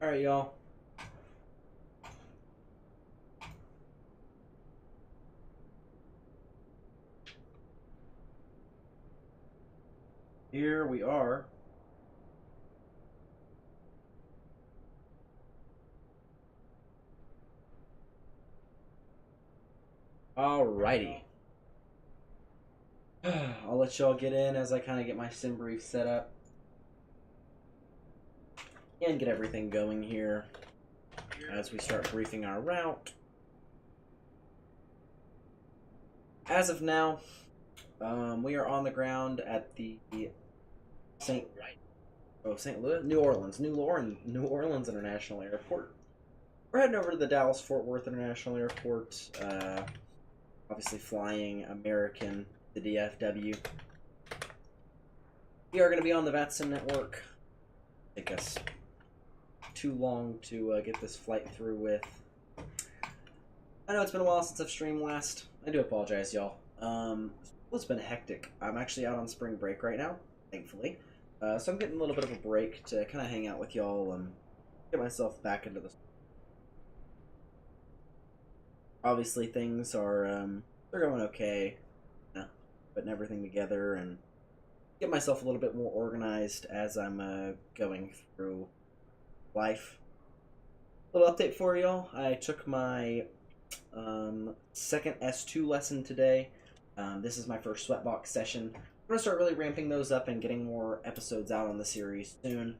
Alright, y'all. Here we are. Alrighty. I'll let y'all get in as I kind of get my sim brief set up and get everything going here as we start briefing our route. As of now, we are on the ground at the St. Louis, New Orleans International Airport. We're heading over to the Dallas-Fort Worth International Airport. Obviously flying American, the DFW. We are going to be on the Vatsim network. Take us too long to get this flight through with. I know it's been a while since I've streamed last. I do apologize, y'all. It's been hectic. I'm actually out on spring break right now, thankfully. So I'm getting a little bit of a break to kind of hang out with y'all and get myself back into the... Obviously, things are, they're going okay. Putting everything together and get myself a little bit more organized as I'm going through life. A little update for y'all. I took my second S2 lesson today. This is my first sweatbox session. I'm going to start really ramping those up and getting more episodes out on the series soon.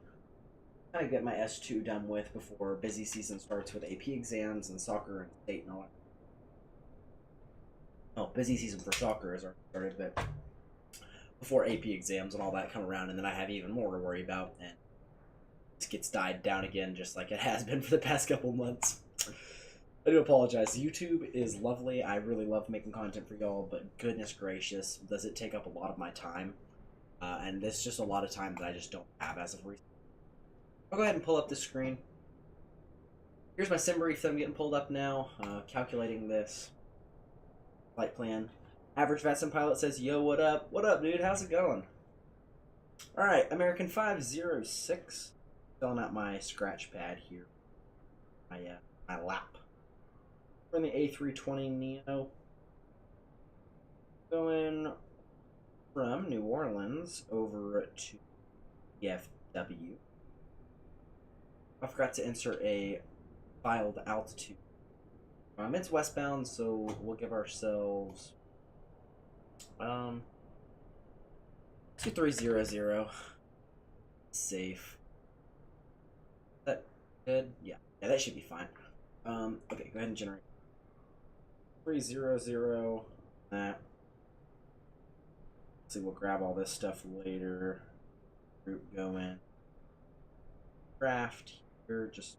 Kind of get my S2 done with before busy season starts with AP exams and soccer and state and all that. Oh, busy season for soccer has already started, but before AP exams and all that come around, and then I have even more to worry about, and it gets died down again just like it has been for the past couple months. I do apologize. YouTube is lovely. I really love making content for y'all, but goodness gracious, does it take up a lot of my time. And this is just a lot of time that I just don't have as of recent. I'll go ahead and pull up the screen. Here's my sim brief that I'm getting pulled up now, calculating this flight plan. Average Vatsim pilot says, yo, what up? What up, dude? How's it going? Alright, American 506. Filling out my scratch pad here. My lap. We're in the A320 Neo. Going from New Orleans over to DFW. I forgot to insert a filed altitude. It's westbound, so we'll give ourselves 2300. Safe. Is that good? Yeah, that should be fine. Okay, go ahead and generate 300. That. Let's see, we'll grab all this stuff later. Group going. Craft here, just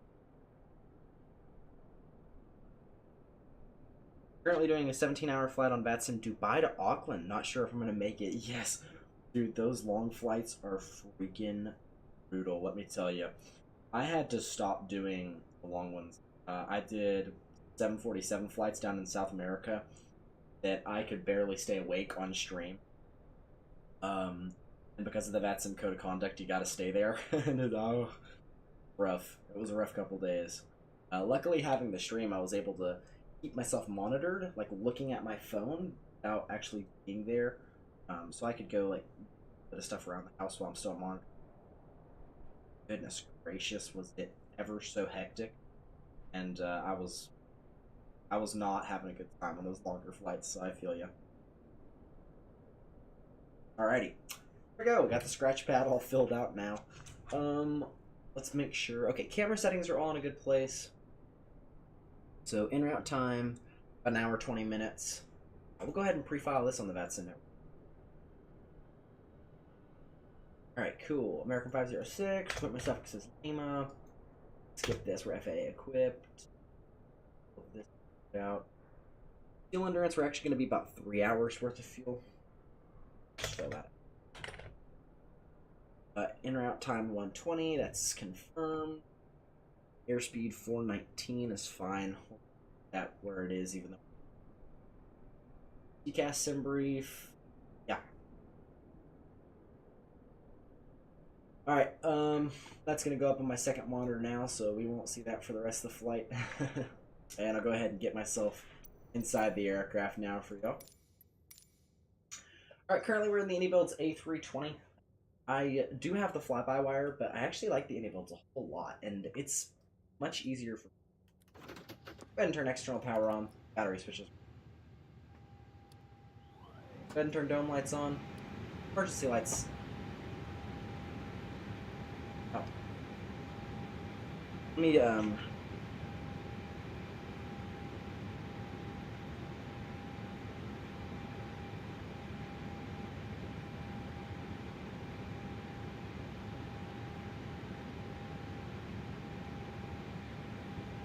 currently doing a 17-hour flight on Vatsim, Dubai to Auckland. Not sure if I'm going to make it. Yes. Dude, those long flights are freaking brutal, let me tell you. I had to stop doing the long ones. I did 747 flights down in South America that I could barely stay awake on stream. And because of the Vatsim code of conduct, you gotta stay there. And rough. It was a rough couple days. Luckily, having the stream, I was able to keep myself monitored, like looking at my phone without actually being there, so I could go like bit of stuff around the house while I'm still monitored. Goodness gracious, was it ever so hectic, and I was not having a good time on those longer flights. So I feel you. Alrighty, here we go. We got the scratch pad all filled out now. Let's make sure. Okay, camera settings are all in a good place. So in route time, an hour 20 minutes. We'll go ahead and pre-file this on the Vatsim network. Alright, cool. American 506, put my suffixes Lima. Skip this, we're FAA equipped. Pull this out. Fuel endurance, we're actually going to be about 3 hours worth of fuel. Show that. In route time 120, that's confirmed. Airspeed 419 is fine. Hold that where it is, even though. TCAS sim brief. Yeah. Alright, that's gonna go up on my second monitor now, so we won't see that for the rest of the flight. And I'll go ahead and get myself inside the aircraft now for y'all. Alright, currently we're in the Builds A320. I do have the fly-by-wire, but I actually like the Builds a whole lot, and it's much easier for... Go ahead and turn external power on, battery switches. Go ahead and turn dome lights on, emergency lights. Oh. Let me,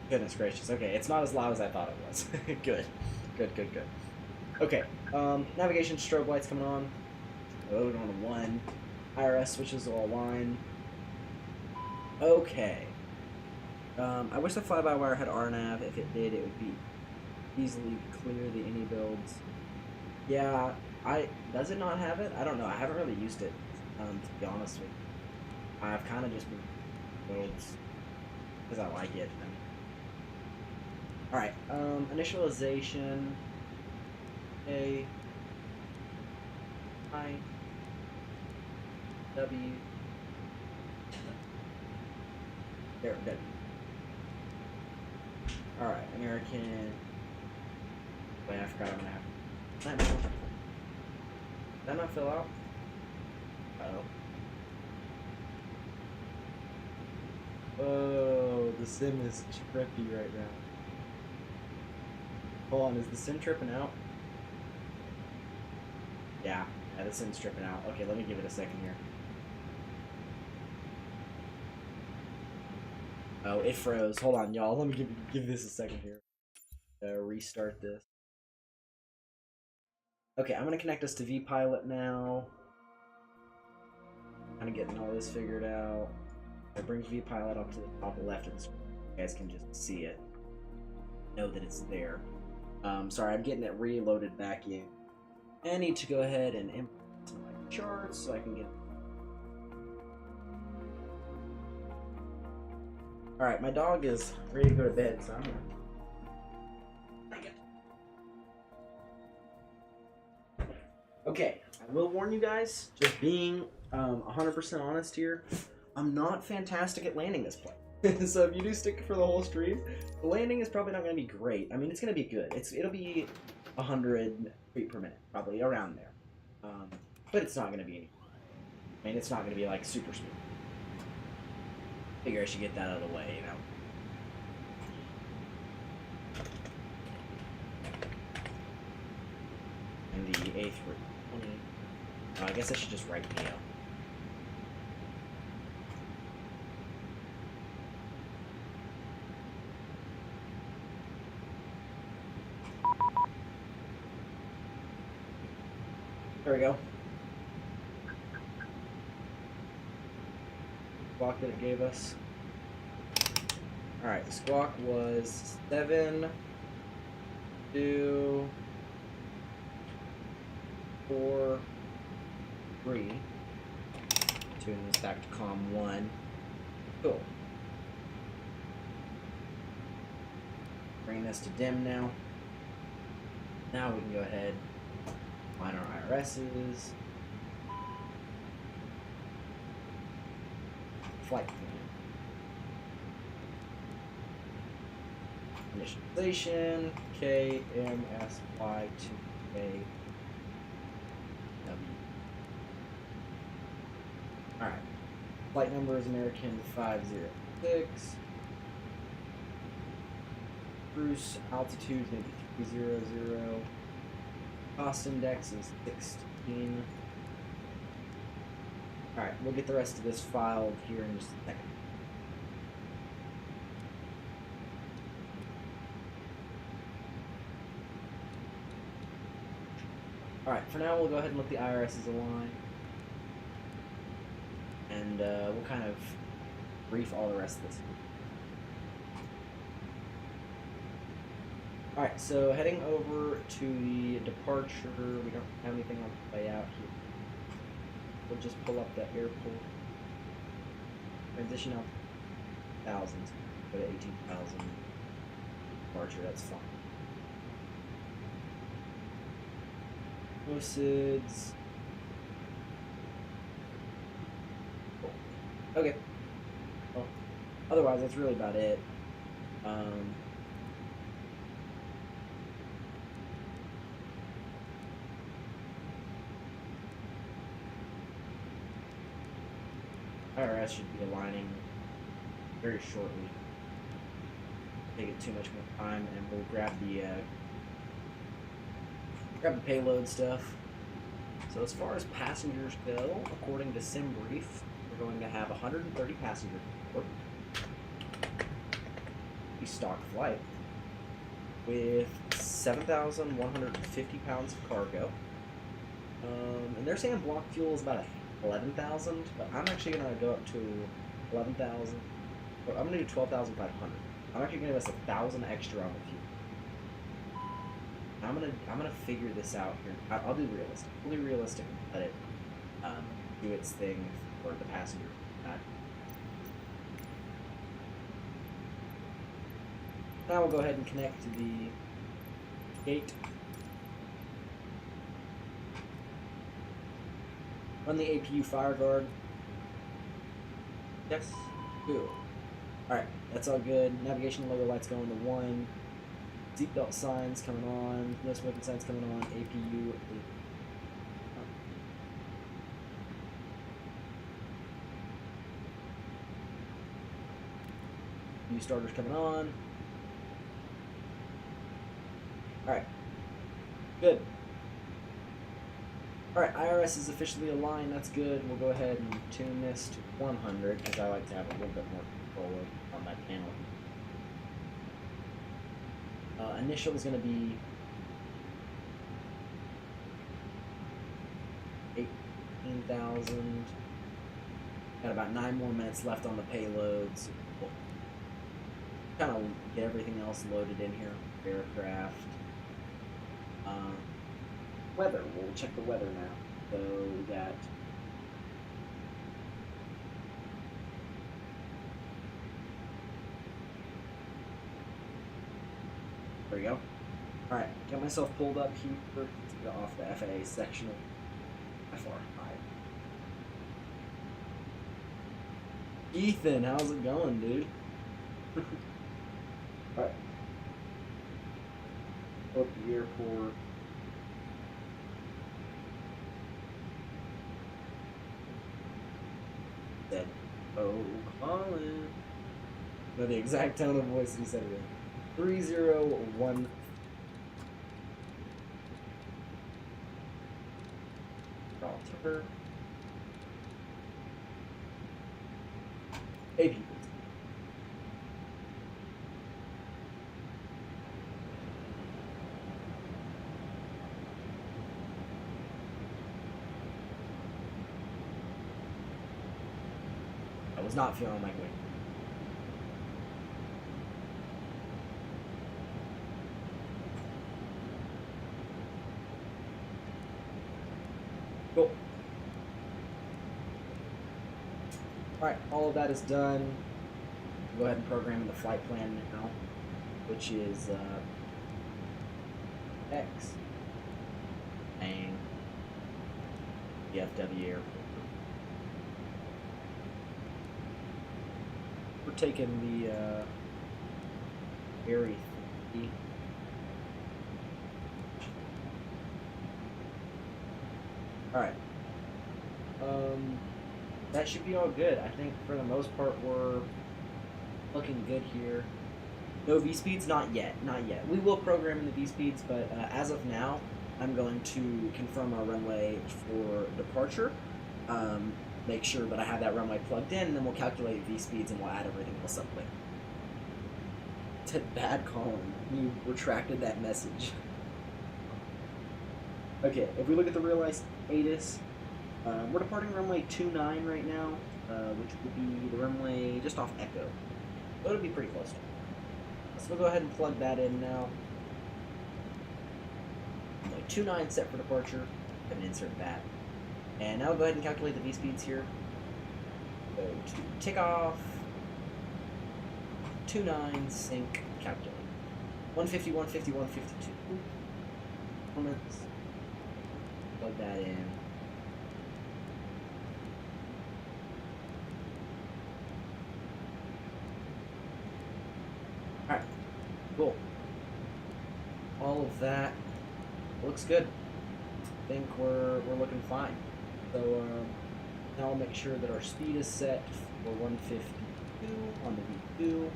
Goodness gracious. Okay, it's not as loud as I thought it was. Good. Good. Okay, navigation strobe lights coming on. Load on 1. IRS switches all line. Okay. I wish the fly-by-wire had RNAV. If it did, it would be easily clear the any builds. Yeah, does it not have it? I don't know. I haven't really used it, to be honest with you. I've kind of just been builds because I like it. Alright, initialization. A I W there W. Alright, American. Wait, I forgot I'm gonna have. Did that not fill out? Oh, the sim is trippy right now. Hold on, is the sim tripping out? Yeah, the sim's tripping out. Okay, let me give it a second here. Oh, it froze. Hold on, y'all. Let me give this a second here. Restart this. Okay, I'm gonna connect us to vPilot now. Kind of getting all this figured out. It brings vPilot up to the top left of the screen. You guys can just see it. Know that it's there. Sorry, I'm getting it reloaded back in. I need to go ahead and import some of my charts so I can get. Alright, my dog is ready to go to bed, so I'm gonna. Okay, I will warn you guys, just being 100% honest here, I'm not fantastic at landing this plane. So if you do stick for the whole stream, the landing is probably not going to be great. I mean, it's going to be good. It'll be 100 feet per minute, probably around there. But it's not going to be any. I mean, it's not going to be like super smooth. Figure I should get that out of the way, you know. And the A320. I guess I should just write Neo. There we go. Squawk that it gave us. Alright, the squawk was 7, 2, 4, 3. Tune this back to COM 1. Cool. Bring this to dim now. Now we can go ahead, find our IRSs. Flight plan. Initialization, Kmsy-Kdfw. Alright. Flight number is American 506. Cruise altitude is going to be 300. Cost index is 16. Alright, we'll get the rest of this filed here in just a second. Alright, for now we'll go ahead and let the IRSs align. And we'll kind of brief all the rest of this. Alright, so heading over to the departure, we don't have anything on the way out here. We'll just pull up the airport. Transition out thousands. Go to 18,000. Departure, that's fine. Lucids. Cool. Okay. Well, otherwise, that's really about it. IRS should be aligning very shortly. Take it too much more time, and we'll grab the payload stuff. So as far as passengers go, according to SimBrief, we're going to have 130 passengers aboard. A stock flight with 7,150 pounds of cargo. And they're saying block fuel is about 11,000, but I'm actually gonna go up to 11,000. I'm gonna do 12,500. I'm actually gonna invest 1,000 extra on the fuel. I'm gonna figure this out here. I'll do realistic. I'll do realistic and let it do its thing for the passenger. Now we'll go ahead and connect to the gate. Run the APU fire guard. Yes. Good. Alright, that's all good. Navigation logo lights going to 1. Seatbelt signs coming on. No smoking signs coming on. APU. New starters coming on. Alright. Good. Alright, IRS is officially aligned. That's good. We'll go ahead and tune this to 100 because I like to have a little bit more control on my panel. Initial is going to be 18,000. Got about 9 more minutes left on the payloads. We'll kind of get everything else loaded in here. Aircraft. Weather. We'll check the weather now. So we got there we go. Alright, got myself pulled up here to get off the FAA sectional. How far? Ethan, how's it going, dude? Alright. Up the airport. Said, oh, Colin. No, the exact tone of voice he said it in. 301. Carl Tucker. AP. I was not feeling like waiting. Cool. Alright, all of that is done. Go ahead and program in the flight plan now, which is X and DFW airport. We're taking the Airy 3. Alright. That should be all good. I think for the most part we're looking good here. No V-speeds? Not yet. Not yet. We will program in the V-speeds, but as of now, I'm going to confirm our runway for departure. Make sure that I have that runway plugged in, and then we'll calculate V-speeds and we'll add everything else up later. Bad Colin. You retracted that message. Okay, if we look at the realized ATIS, we're departing runway 29 right now, which would be the runway just off Echo. So it'll be pretty close to it. So we'll go ahead and plug that in now. Runway 29 set for departure. I'm going to insert that. And now we'll go ahead and calculate the V-speeds here. Go to takeoff. 29 sync calculate. 150, 150, 152. Performance. Plug that in. Alright. Cool. All of that looks good. I think we're looking fine. So now I'll make sure that our speed is set for 152 on the V2.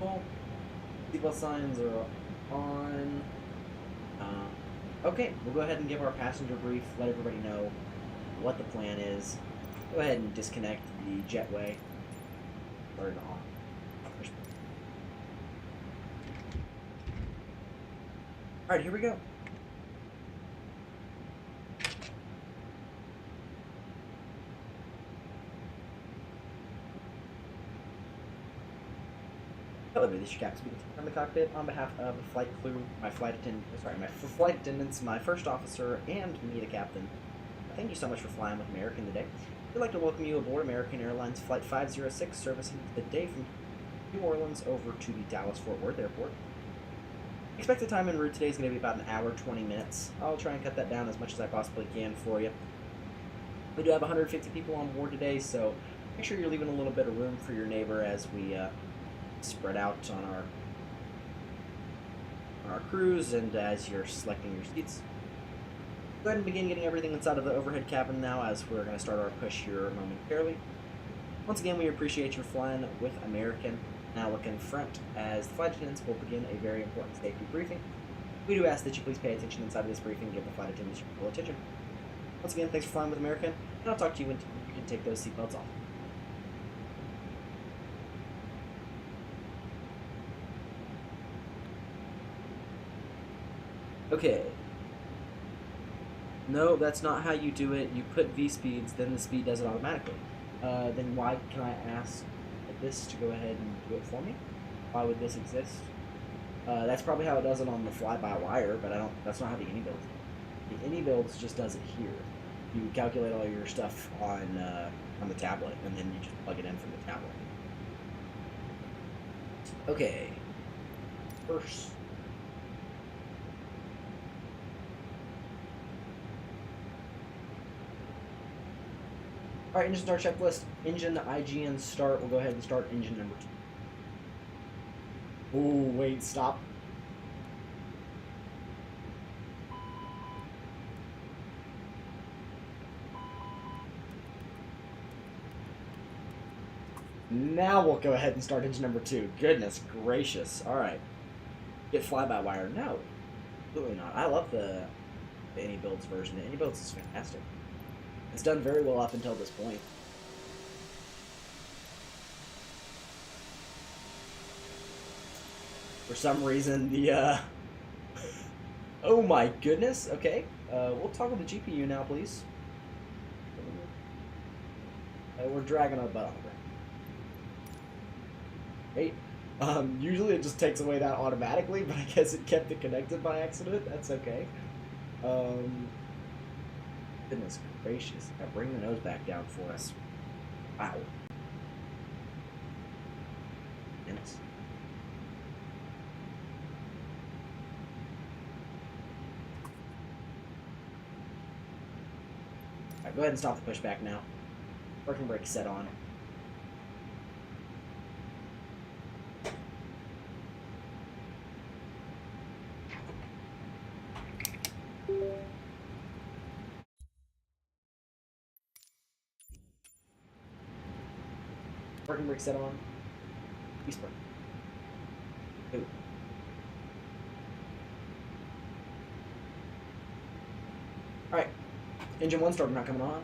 Cool. Seatbelt signs are on. Okay, we'll go ahead and give our passenger brief, let everybody know what the plan is. Go ahead and disconnect the jetway. Turn off. Alright, here we go. Hello, this is Kmsy from the cockpit on behalf of the flight crew, my flight attendants, my first officer, and me, the captain. Thank you so much for flying with American today. We'd like to welcome you aboard American Airlines Flight 506, servicing today from New Orleans over to the Dallas-Fort Worth Airport. Expected time en route today is going to be about an hour, 20 minutes. I'll try and cut that down as much as I possibly can for you. We do have 150 people on board today, so make sure you're leaving a little bit of room for your neighbor as we spread out on our cruise and as you're selecting your seats. Go ahead and begin getting everything inside of the overhead cabin now, as we're going to start our push here momentarily. Once again, we appreciate your flying with American. Now look in front as the flight attendants will begin a very important safety briefing. We do ask that you please pay attention inside of this briefing and give the flight attendants your full attention. Once again, thanks for flying with American, and I'll talk to you when you can take those seatbelts off. Okay. No, that's not how you do it. You put V speeds, then the speed does it automatically. Then why can I ask this to go ahead and do it for me? Why would this exist? That's probably how it does it on the fly-by-wire, but that's not how the AnyBuilds. The AnyBuilds just does it here. You calculate all your stuff on the tablet, and then you just plug it in from the tablet. Okay. First. Alright, engine start checklist. Engine IGN start. We'll go ahead and start engine number 2. Oh, wait, stop. Now we'll go ahead and start engine number 2. Goodness gracious. Alright. Get fly-by-wire. No. Absolutely not. I love the AnyBuilds version. The AnyBuilds is fantastic. It's done very well up until this point. For some reason, the, oh my goodness, okay. We'll toggle the GPU now, please. We're dragging our butt on the ground. Great. Usually it just takes away that automatically, but I guess it kept it connected by accident. That's okay. Goodness gracious. Now bring the nose back down for us. Wow. Goodness. Alright, go ahead and stop the pushback now. Parking brake set on. Parking brake set on. East park. Ooh. Alright. Engine 1 starter not coming on.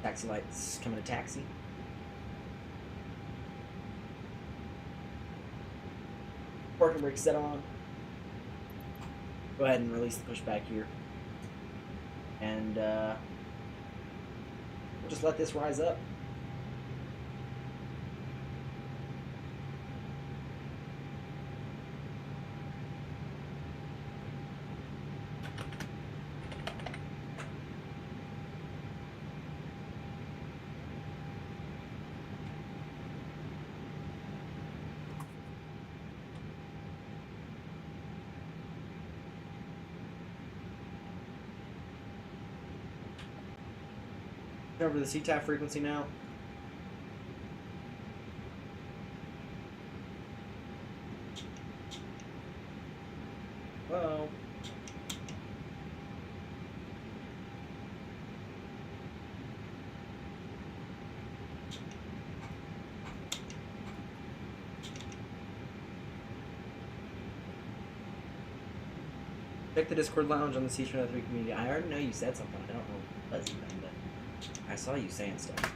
Taxi lights coming to taxi. Parking brake set on. Go ahead and release the pushback here. And we'll just let this rise up. Over the CTAF frequency now. Whoa. Check the Discord lounge on the C3 community. I already know you said something. I don't know what it was even, but I saw you saying stuff.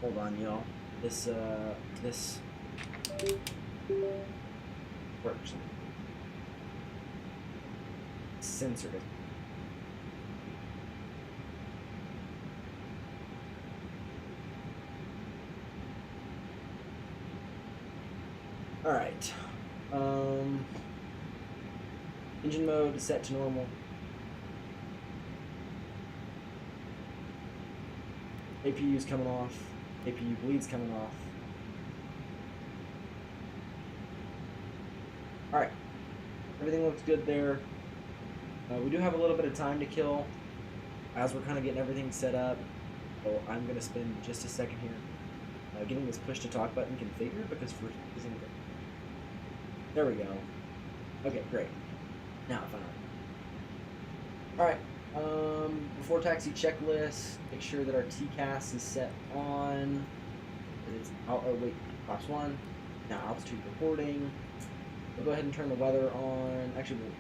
Hold on, y'all. This works. Censored it. All right. Engine mode is set to normal. APU's coming off. APU bleed's coming off. Alright. Everything looks good there. We do have a little bit of time to kill as we're kind of getting everything set up. So I'm going to spend just a second here getting this push to talk button configured because for using it. There we go. Okay, great. Now, finally. Alright. Before taxi checklist, make sure that our TCAS is set on. Oh wait, Ops 1. Now altitude reporting. We'll go ahead and turn the weather on. Actually, we'll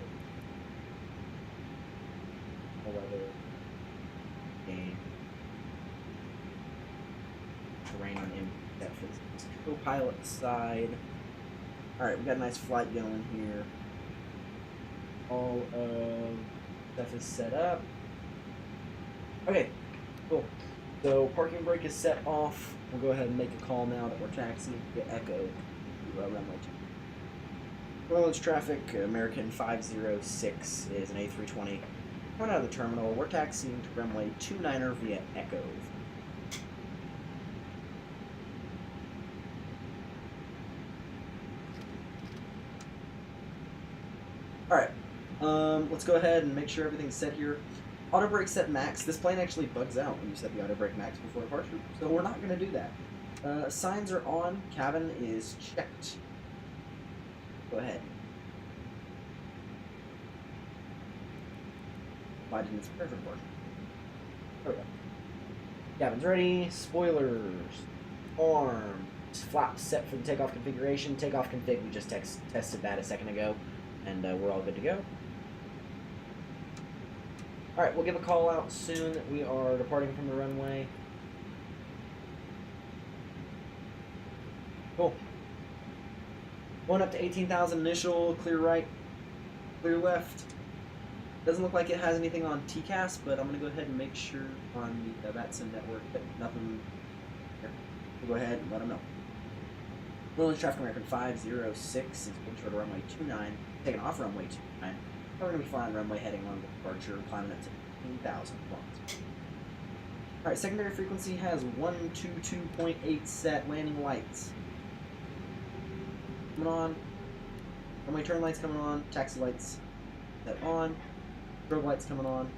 weather game terrain on that for the co-pilot side. All right, we got a nice flight going here. All of stuff is set up. Okay, cool. So parking brake is set off. We'll go ahead and make a call now that we're taxiing to Echo to runway 2. Orleans traffic, American 506 is an A320. Coming out of the terminal, we're taxiing to runway 29er via Echo. Alright, let's go ahead and make sure everything's set here. Auto brake set max. This plane actually bugs out when you set the auto brake max before departure, so we're not going to do that. Signs are on. Cabin is checked. Go ahead. Why didn't it prepare for departure? There we go. Cabin's ready. Spoilers. Armed. Flaps set for the takeoff configuration. Takeoff config, we just tested that a second ago, and we're all good to go. Alright, we'll give a call out soon that we are departing from the runway. Cool. Going up to 18,000 initial, clear right, clear left. Doesn't look like it has anything on TCAS, but I'm going to go ahead and make sure on the Vatsim network that nothing here. We'll go ahead and let them know. Orleans traffic American 506 is going toward runway 29, taking off runway 29. We're going to be flying runway heading on departure, climbing up to 15,000 watts. Alright, secondary frequency has 122.8 set, landing lights coming on, runway turn lights coming on, taxi lights set on, strobe lights coming on,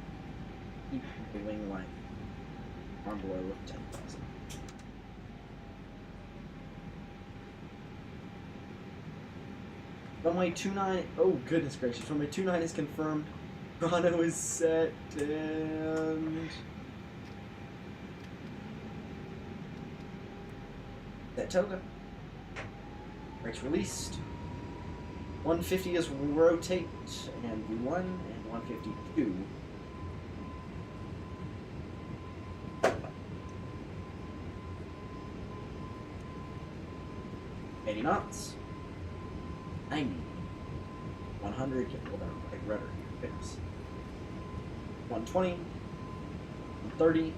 keep the wing line on below 10,000. Runway 29, oh goodness gracious, runway 29 is confirmed. Chrono is set, and... set toga. Brakes released. 150 is rotate, and V1, and 152. $80 knots. 90. 100. Hold on, like rudder here. Fix. 120. 130.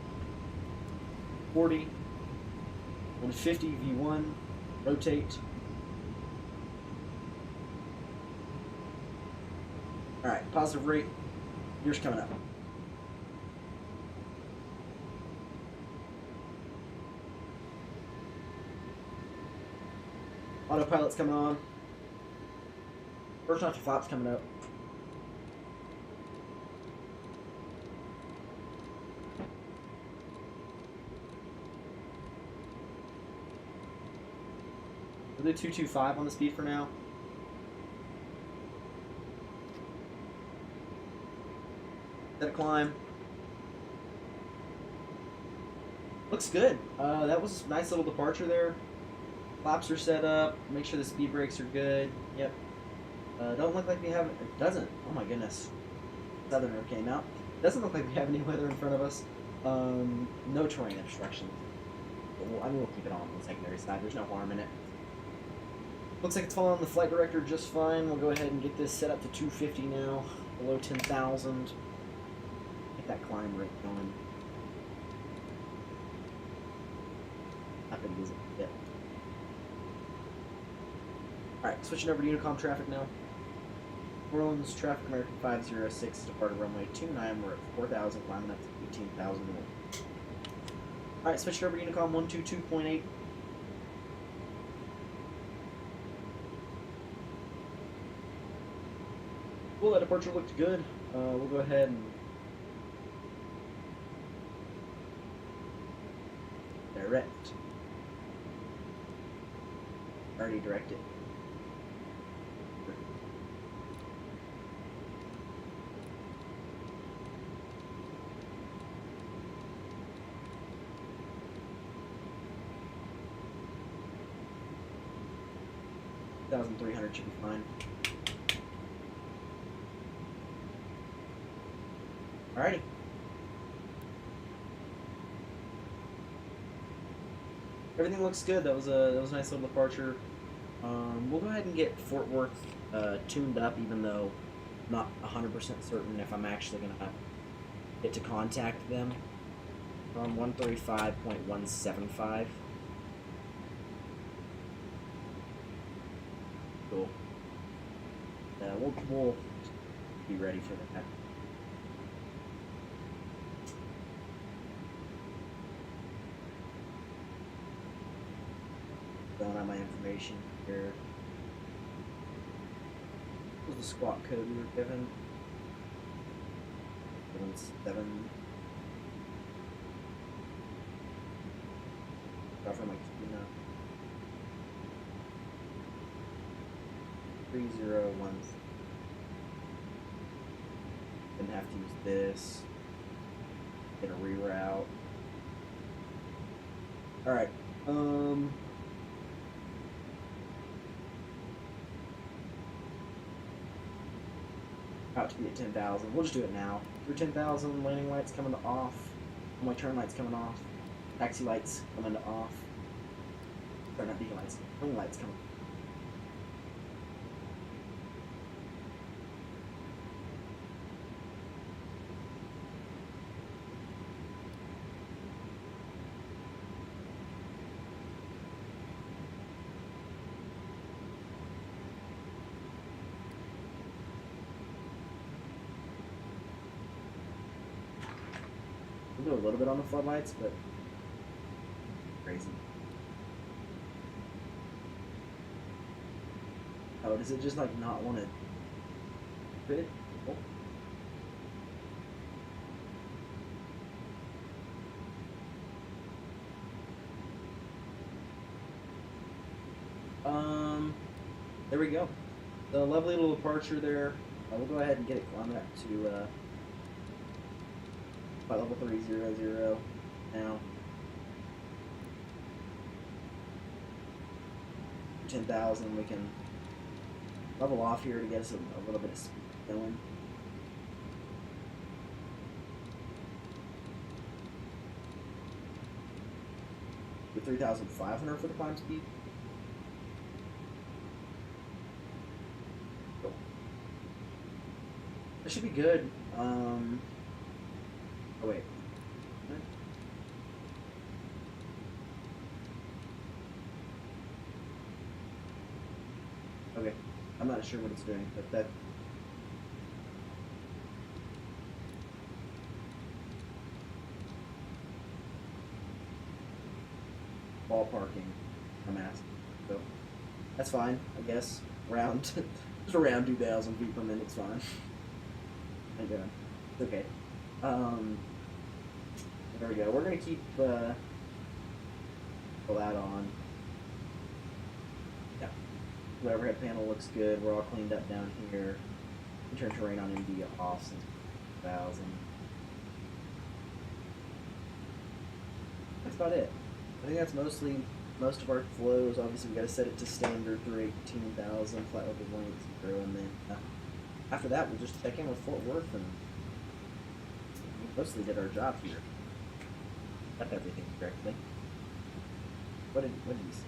40. 150 V1. Rotate. Alright, positive rate. Gears coming up. Autopilot's coming on. First off, the flaps coming up. We'll do 225 on the speed for now. Set a climb. Looks good. That was a nice little departure there. Flaps are set up. Make sure the speed brakes are good. Yep. Don't look like we have... It doesn't. Oh my goodness. Southerner came out. Doesn't look like we have any weather in front of us. No terrain obstruction. I mean, we'll keep it on the secondary side. There's no harm in it. Looks like it's following the flight director just fine. We'll go ahead and get this set up to 250 now. Below 10,000. Get that climb rate going. Not gonna use it yet. Alright, switching over to Unicom traffic now. Orleans traffic American 506 departed runway 29. We're at 4,000, climbing up to 18,001. Alright, switching over to Unicom 122.8. Well, that departure looked good. We'll go ahead and direct. Already directed. $1,300 should be fine. Alrighty. Everything looks good. That was a nice little departure. We'll go ahead and get Fort Worth tuned up, even though I'm not 100% certain if I'm actually gonna get to contact them. From 135.175. Cool. We'll be ready for that. Filling out my information here. What was the squawk code we were given? 7. Got from my computer. 301. Didn't have to use this. Get a reroute. Alright. About to be at 10,000. We'll just do it now. Through 10,000, landing lights coming to off. My turn lights coming off. Taxi lights coming to off. Sorry, not beacon lights. Turn lights coming. We'll do a little bit on the floodlights, but crazy. Oh, does it just like not want to fit? Oh. There we go. The lovely little departure there. We'll go ahead and get it climbing up to flight level 300 now. 10,000, we can level off here to get us a little bit of speed going. 3,500 for the climb speed. Cool. That should be good. Oh wait. Okay, I'm not sure what it's doing, but that. Ballparking, I'm asking. So, that's fine, I guess. Around, just around 2,000 feet per minute's fine. And, it's okay. There we go. We're gonna keep, that on. Yeah. The overhead panel looks good. We're all cleaned up down here. We turn terrain on MD off since 2,000. That's about it. I think that's mostly most of our flows. Obviously, we got to set it to standard through 18,000, flat level length 0, and then after that, we'll just check in with Fort Worth, and we mostly did our job here. Got everything correctly. What did you say?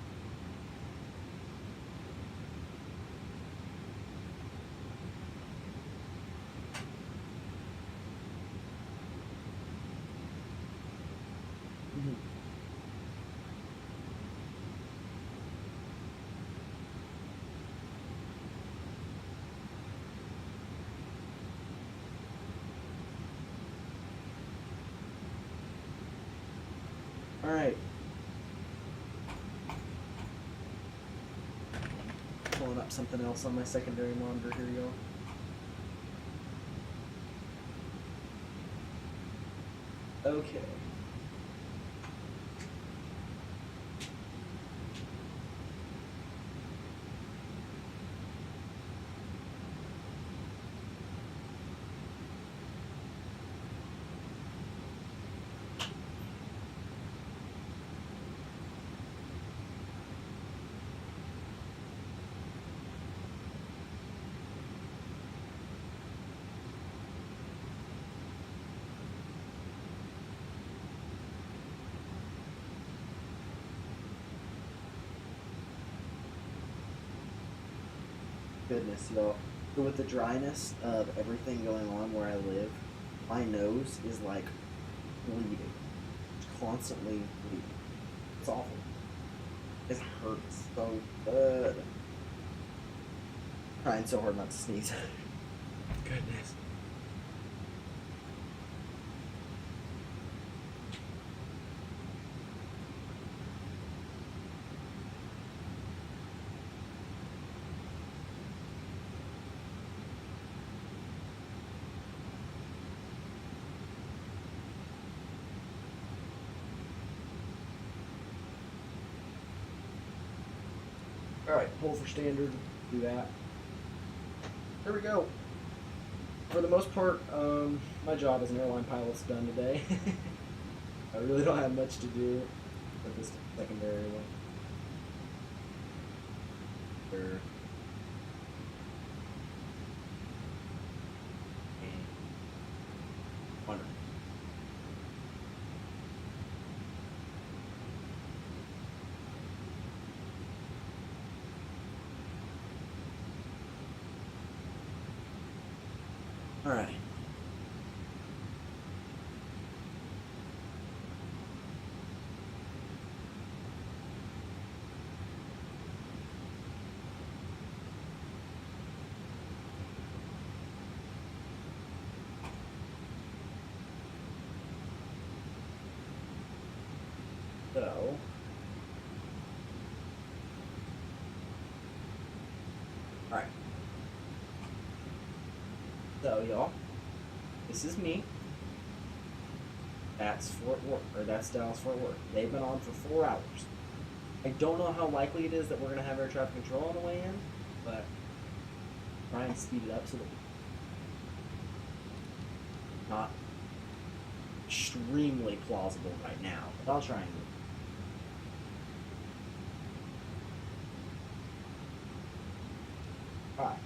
Alright. Pulling up something else on my secondary monitor here, y'all. Okay. Goodness, y'all. So with the dryness of everything going on where I live, my nose is like bleeding. It's constantly bleeding. It's awful. It hurts so bad. Trying so hard not to sneeze. Goodness. Alright, pull for standard, do that. There we go. For the most part, my job as an airline pilot's done today. I really don't have much to do with this secondary one. Sure. Wonderful. All right. So, all right. So, y'all, this is me. That's Fort Worth, or that's Dallas Fort Worth. They've been on for 4 hours. I don't know how likely it is that we're gonna have air traffic control on the way in, but try and speed it up so that not extremely plausible right now. But I'll try and do it. Alright.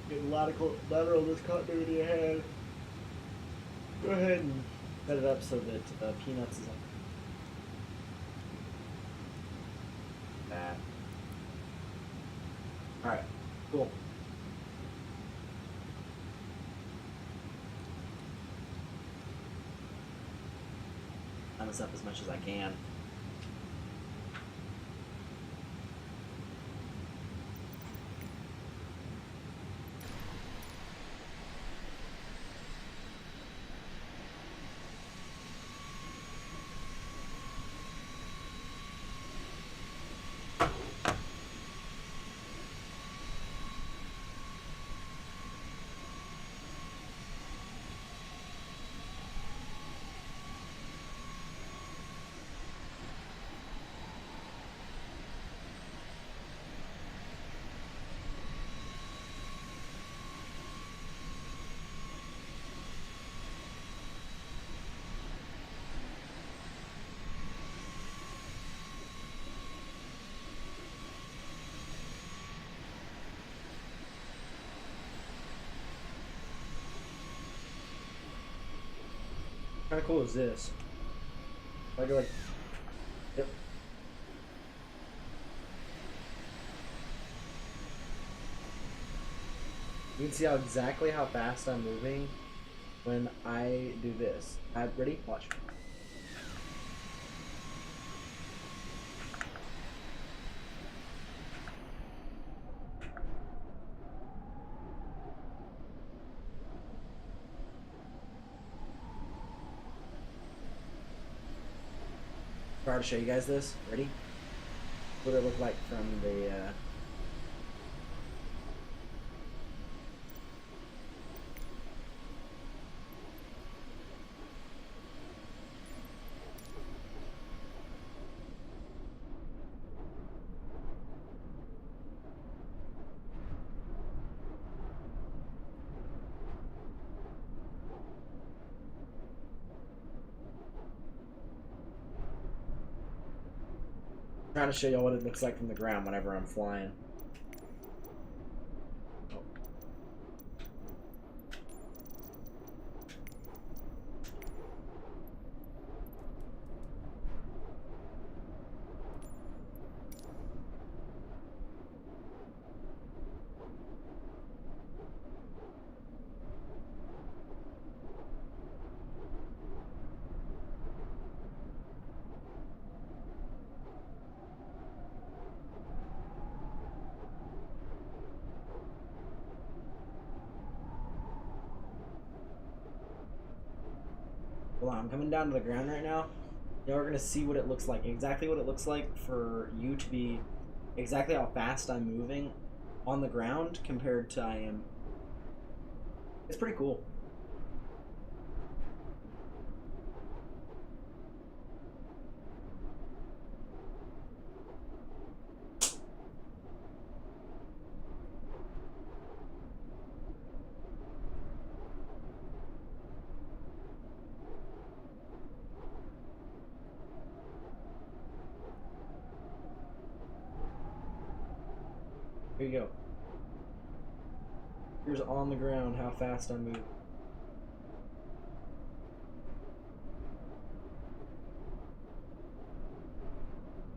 Getting lateral discontinuity ahead. Go ahead and set it up so that Peanuts is on. Cool. Time this up as much as I can. How cool is this? I go like, yep. You can see exactly how fast I'm moving when I do this. Ready? Watch. Try to show you guys this. Ready? What it look like from the trying to show y'all what it looks like from the ground whenever I'm flying. Hold on, I'm coming down to the ground right now. Now we're gonna see what it looks like. Exactly what it looks like for you to be exactly how fast I'm moving on the ground compared to I am. It's pretty cool. Here you go. Here's on the ground how fast I move.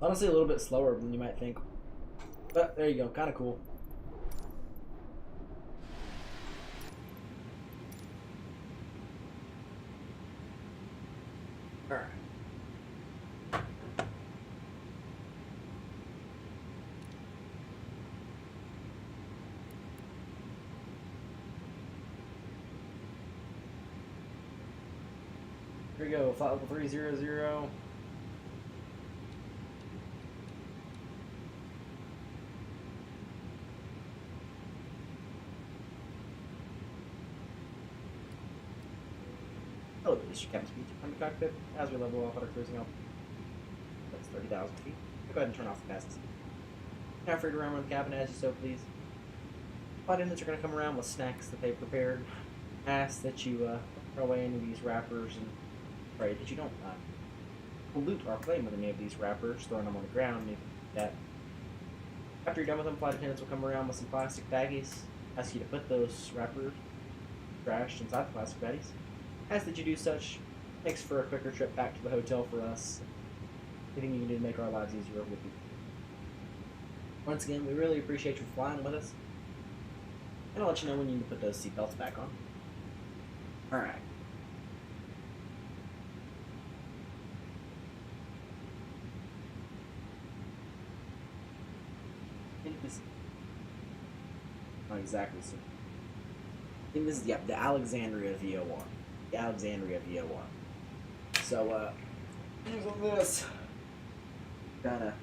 Honestly, a little bit slower than you might think. But there you go, kind of cool. Alright. Here we go, flight level 300. Hello, this is your Kmsy from the cockpit. As we level off at our cruising up, that's 30,000 feet. Go ahead and turn off the passes. Now free to roam around the cabin as you so please. Flight attendants are going to come around with snacks that they've prepared. Ask that you throw away any of these wrappers and pray that you don't pollute our plane with any of these wrappers, throwing them on the ground, anything like that. After you're done with them, flight attendants will come around with some plastic baggies, ask you to put those wrappers, trash, inside the plastic baggies. Ask that you do such. Makes for a quicker trip back to the hotel for us. Anything you can do to make our lives easier would be. Once again, we really appreciate you flying with us. I'll let you know when you need to put those seatbelts back on. Alright. I think this... Not exactly so. I think this is, yeah, the Alexandria VOR. The Alexandria VOR. So, using this, gotta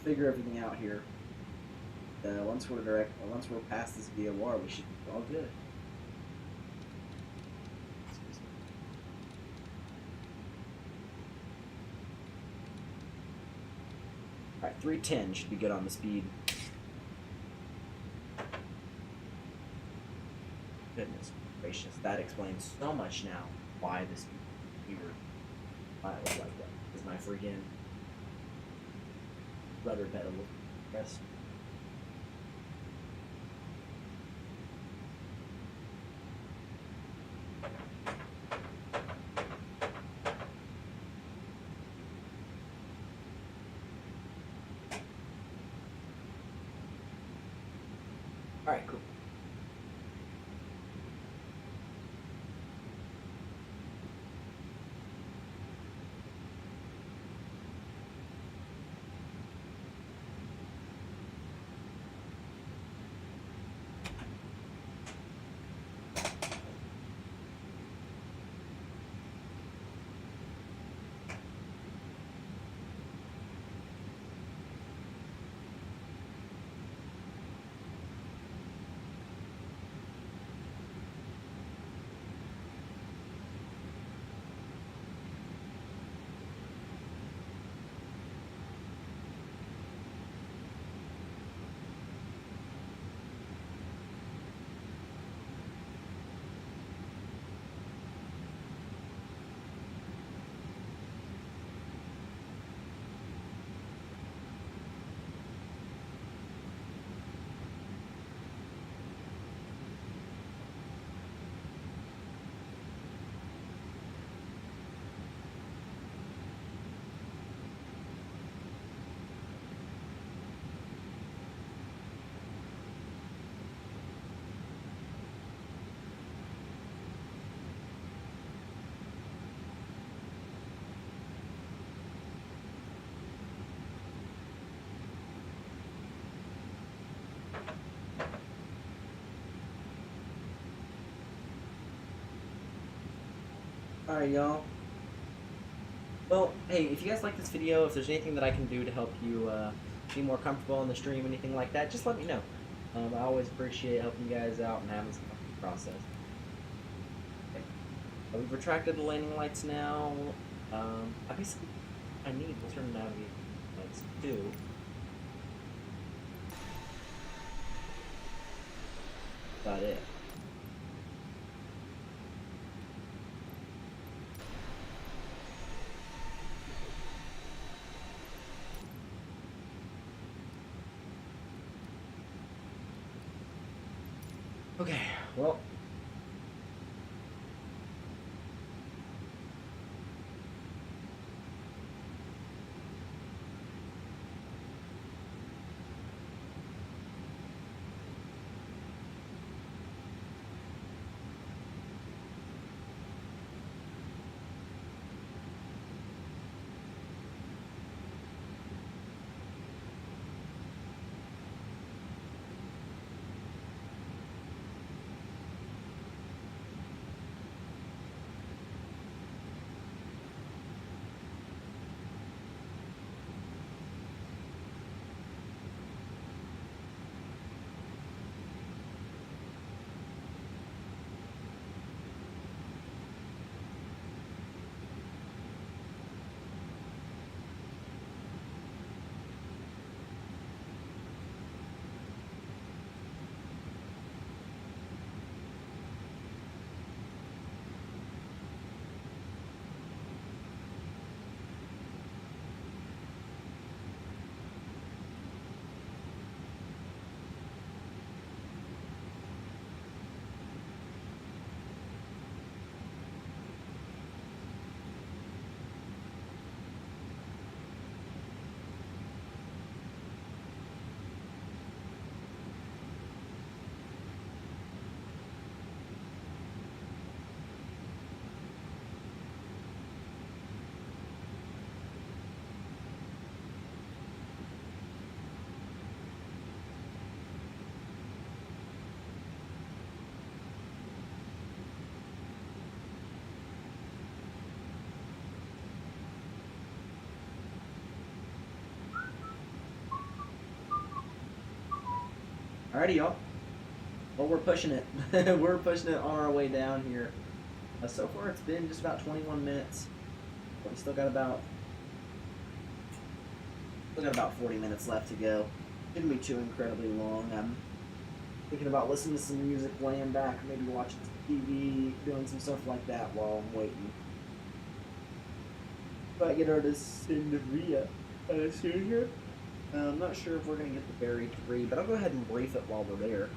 figure everything out here. Once we're past this VOR, we should be all good. Alright, 310 should be good on the speed. Goodness gracious, that explains so much now why this computer might look like that. Is my freaking rudder pedal press. Alright, cool. Alright, y'all. Well, hey, if you guys like this video, if there's anything that I can do to help you be more comfortable on the stream, anything like that, just let me know. I always appreciate helping you guys out and having some fun process. Okay. We've retracted the landing lights now. I basically need to turn the navigation lights too. About it. Okay, well. Alrighty, y'all. Well, we're pushing it. We're pushing it on our way down here. So far, it's been just about 21 minutes. But we still got about 40 minutes left to go. Shouldn't be too incredibly long. I'm thinking about listening to some music, laying back, maybe watching some TV, doing some stuff like that while I'm waiting. But I get her to send via soon here. I'm not sure if we're going to get the buried 3, but I'll go ahead and brief it while we're there.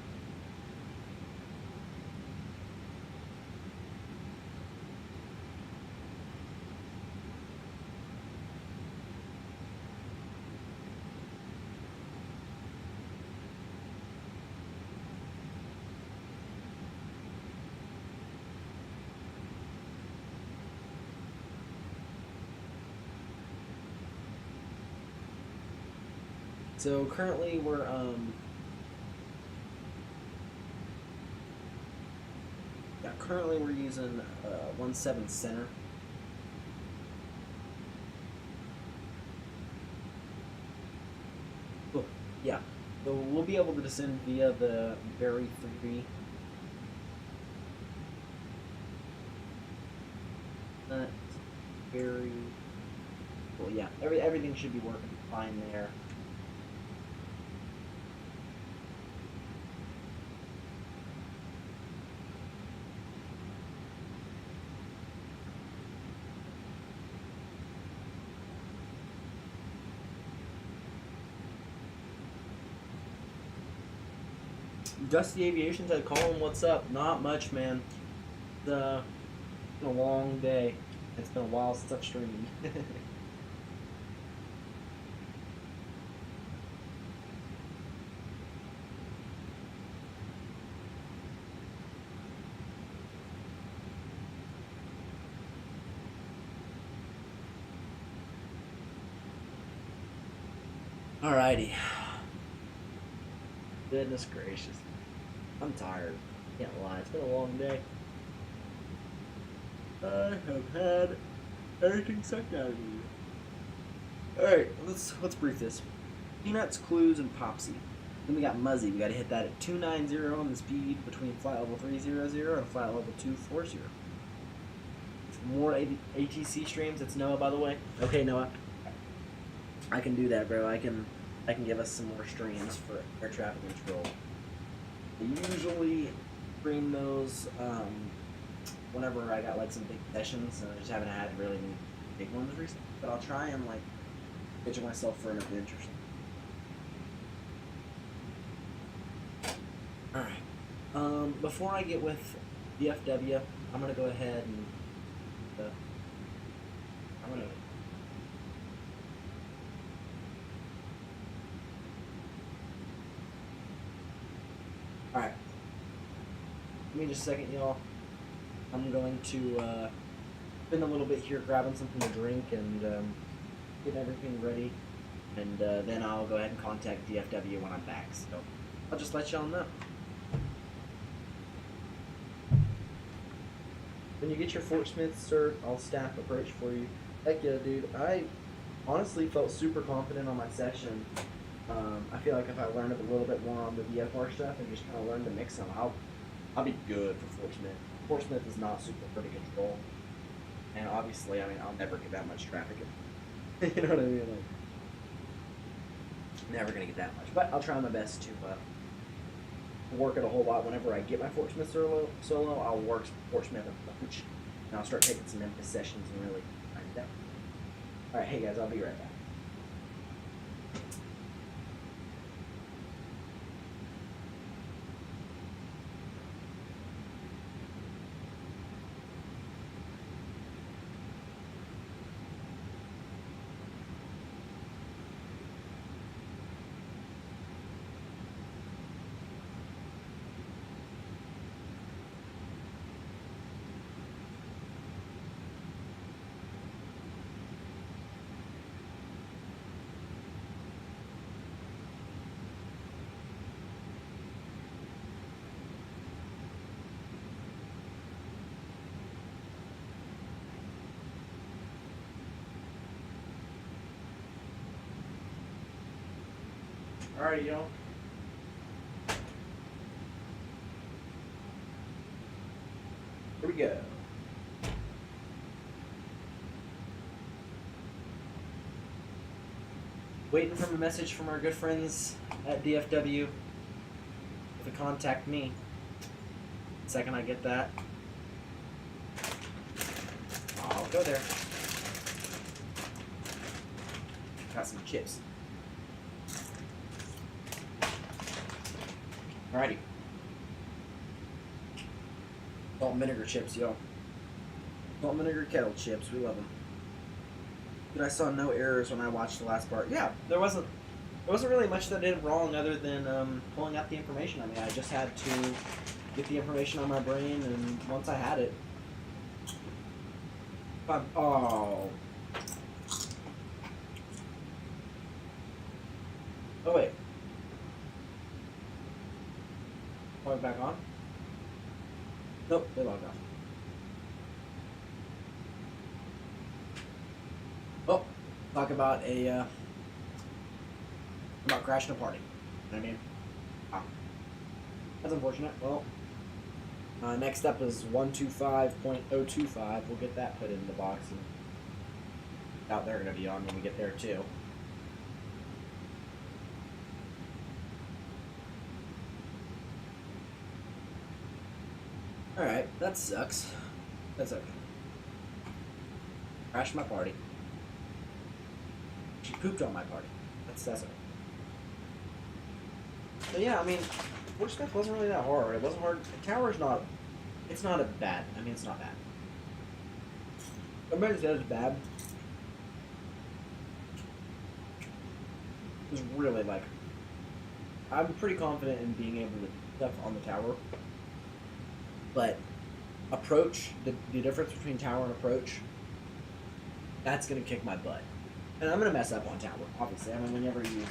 So currently we're using 1.7 center. Oh, yeah, so we'll be able to descend via the very 3. Very well, yeah. Everything should be working fine there. Dusty Aviation said, "Colin, what's up?" Not much, man. It's been a long day. It's been a while since I've streamed. Alrighty. Goodness gracious. I'm tired. Can't lie. It's been a long day. I have had everything sucked out of me. Alright, let's brief this. Peanuts, Clues, and Popsy. Then we got Muzzy. We gotta hit that at 290 on the speed between flight level 300 and flight level 240. More ATC streams. It's Noah, by the way. Okay, Noah. I can do that, bro. I can give us some more streams for air traffic control. I usually stream those whenever I got like some big sessions, and I just haven't had really any big ones recently. But I'll try and like picture myself for an adventure. All right. Before I get with DFW, I'm gonna go ahead and Alright. Give me just a second, y'all. I'm going to spend a little bit here grabbing something to drink and getting everything ready. And then I'll go ahead and contact DFW when I'm back. So I'll just let y'all know. When you get your Fort Smith cert, I'll staff approach for you. Heck yeah, dude. I honestly felt super confident on my session. I feel like if I learned a little bit more on the VFR stuff and just kind of learn to mix them, I'll be good for Fort Smith. Fort Smith is not super pretty control, and obviously, I mean, I'll never get that much traffic. You know what I mean? Like, never gonna get that much, but I'll try my best to work it a whole lot. Whenever I get my Fort Smith solo, I'll work Fort Smith approach, and I'll start taking some Memphis sessions and really grind it down. All right, hey guys, I'll be right back. Alrighty, y'all. we go. Waiting for a message from our good friends at DFW to contact me. The second I get that, I'll go there. Got some chips. Alrighty. Salt and vinegar chips, yo. Salt and vinegar kettle chips, we love them. But I saw no errors when I watched the last part. Yeah, there wasn't really much that I did wrong other than pulling out the information. I mean, I just had to get the information on my brain, and once I had it, oh wait, are we back on? Nope, they logged off. Oh, talk about about crashing a party. You know what I mean? Wow. That's unfortunate. Well, next up is 125.025. We'll get that put in the box, and doubt they're going to be on when we get there too. Alright, that sucks. That's okay. Crashed my party. She pooped on my party. That's okay. So yeah, I mean, Wordsmith wasn't really that hard. It wasn't hard. The tower's not... It's not a bad... I mean, it's not bad. Everybody says it's bad. It's really, like... I'm pretty confident in being able to do stuff on the tower. But approach, the difference between tower and approach, that's going to kick my butt. And I'm going to mess up on tower, obviously. I mean, whenever you...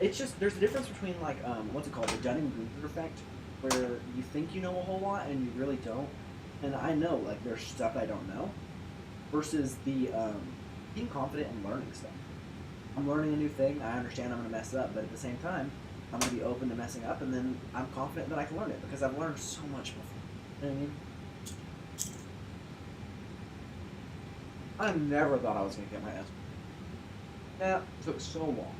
It's just, there's a difference between, like, what's it called? The Dunning-Kruger effect, where you think you know a whole lot and you really don't. And I know, like, there's stuff I don't know. Versus the, being confident in learning stuff. I'm learning a new thing, I understand I'm going to mess up, but at the same time, I'm going to be open to messing up, and then I'm confident that I can learn it, because I've learned so much before. You know what I mean? I never thought I was going to get my S. Yeah, it took so long.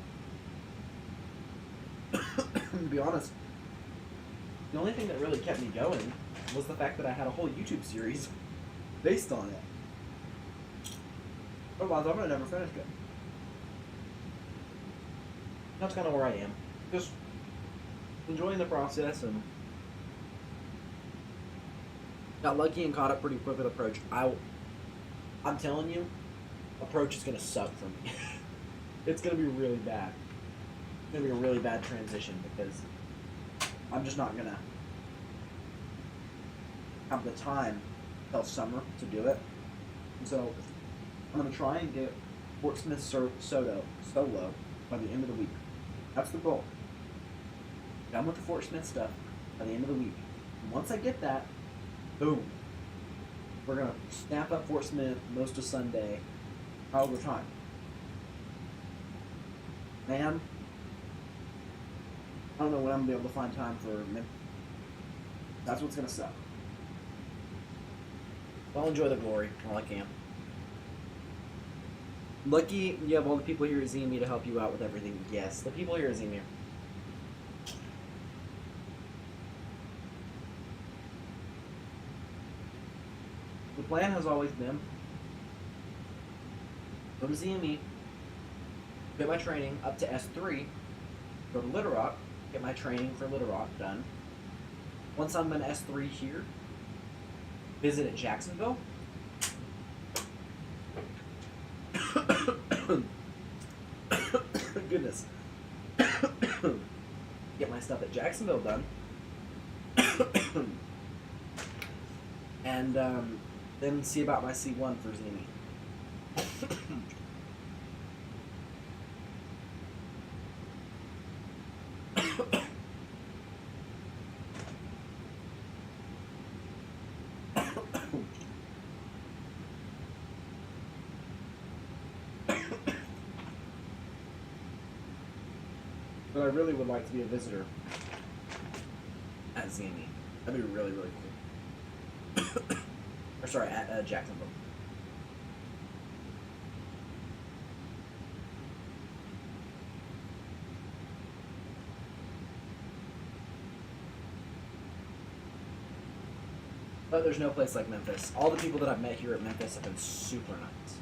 To be honest, the only thing that really kept me going was the fact that I had a whole YouTube series based on it. Otherwise, I would have never finished it. That's kind of where I am. Just enjoying the process, and got lucky and caught up pretty quick with approach. I'm telling you, approach is going to suck for me. It's going to be really bad. It's going to be a really bad transition, because I'm just not going to have the time till summer to do it. And so I'm going to try and get Fort Smith solo by the end of the week. That's the goal. Done with the Fort Smith stuff by the end of the week. And once I get that, boom. We're going to snap up Fort Smith most of Sunday, all the time. Man, I don't know when I'm going to be able to find time for me. That's what's going to suck. I'll enjoy the glory while I can. Lucky you have all the people here at ZME to help you out with everything. Yes, the people here at ZME. The plan has always been go to ZME, get my training up to S3, go to Little Rock, get my training for Little Rock done. Once I'm in S3 here, visit at Jacksonville. Goodness. Get my stuff at Jacksonville done. And then see about my C1 for ZME. But I really would like to be a visitor at ZME. That'd be really, really cool. Or sorry, at Jacksonville. But there's no place like Memphis. All the people that I've met here at Memphis have been super nice.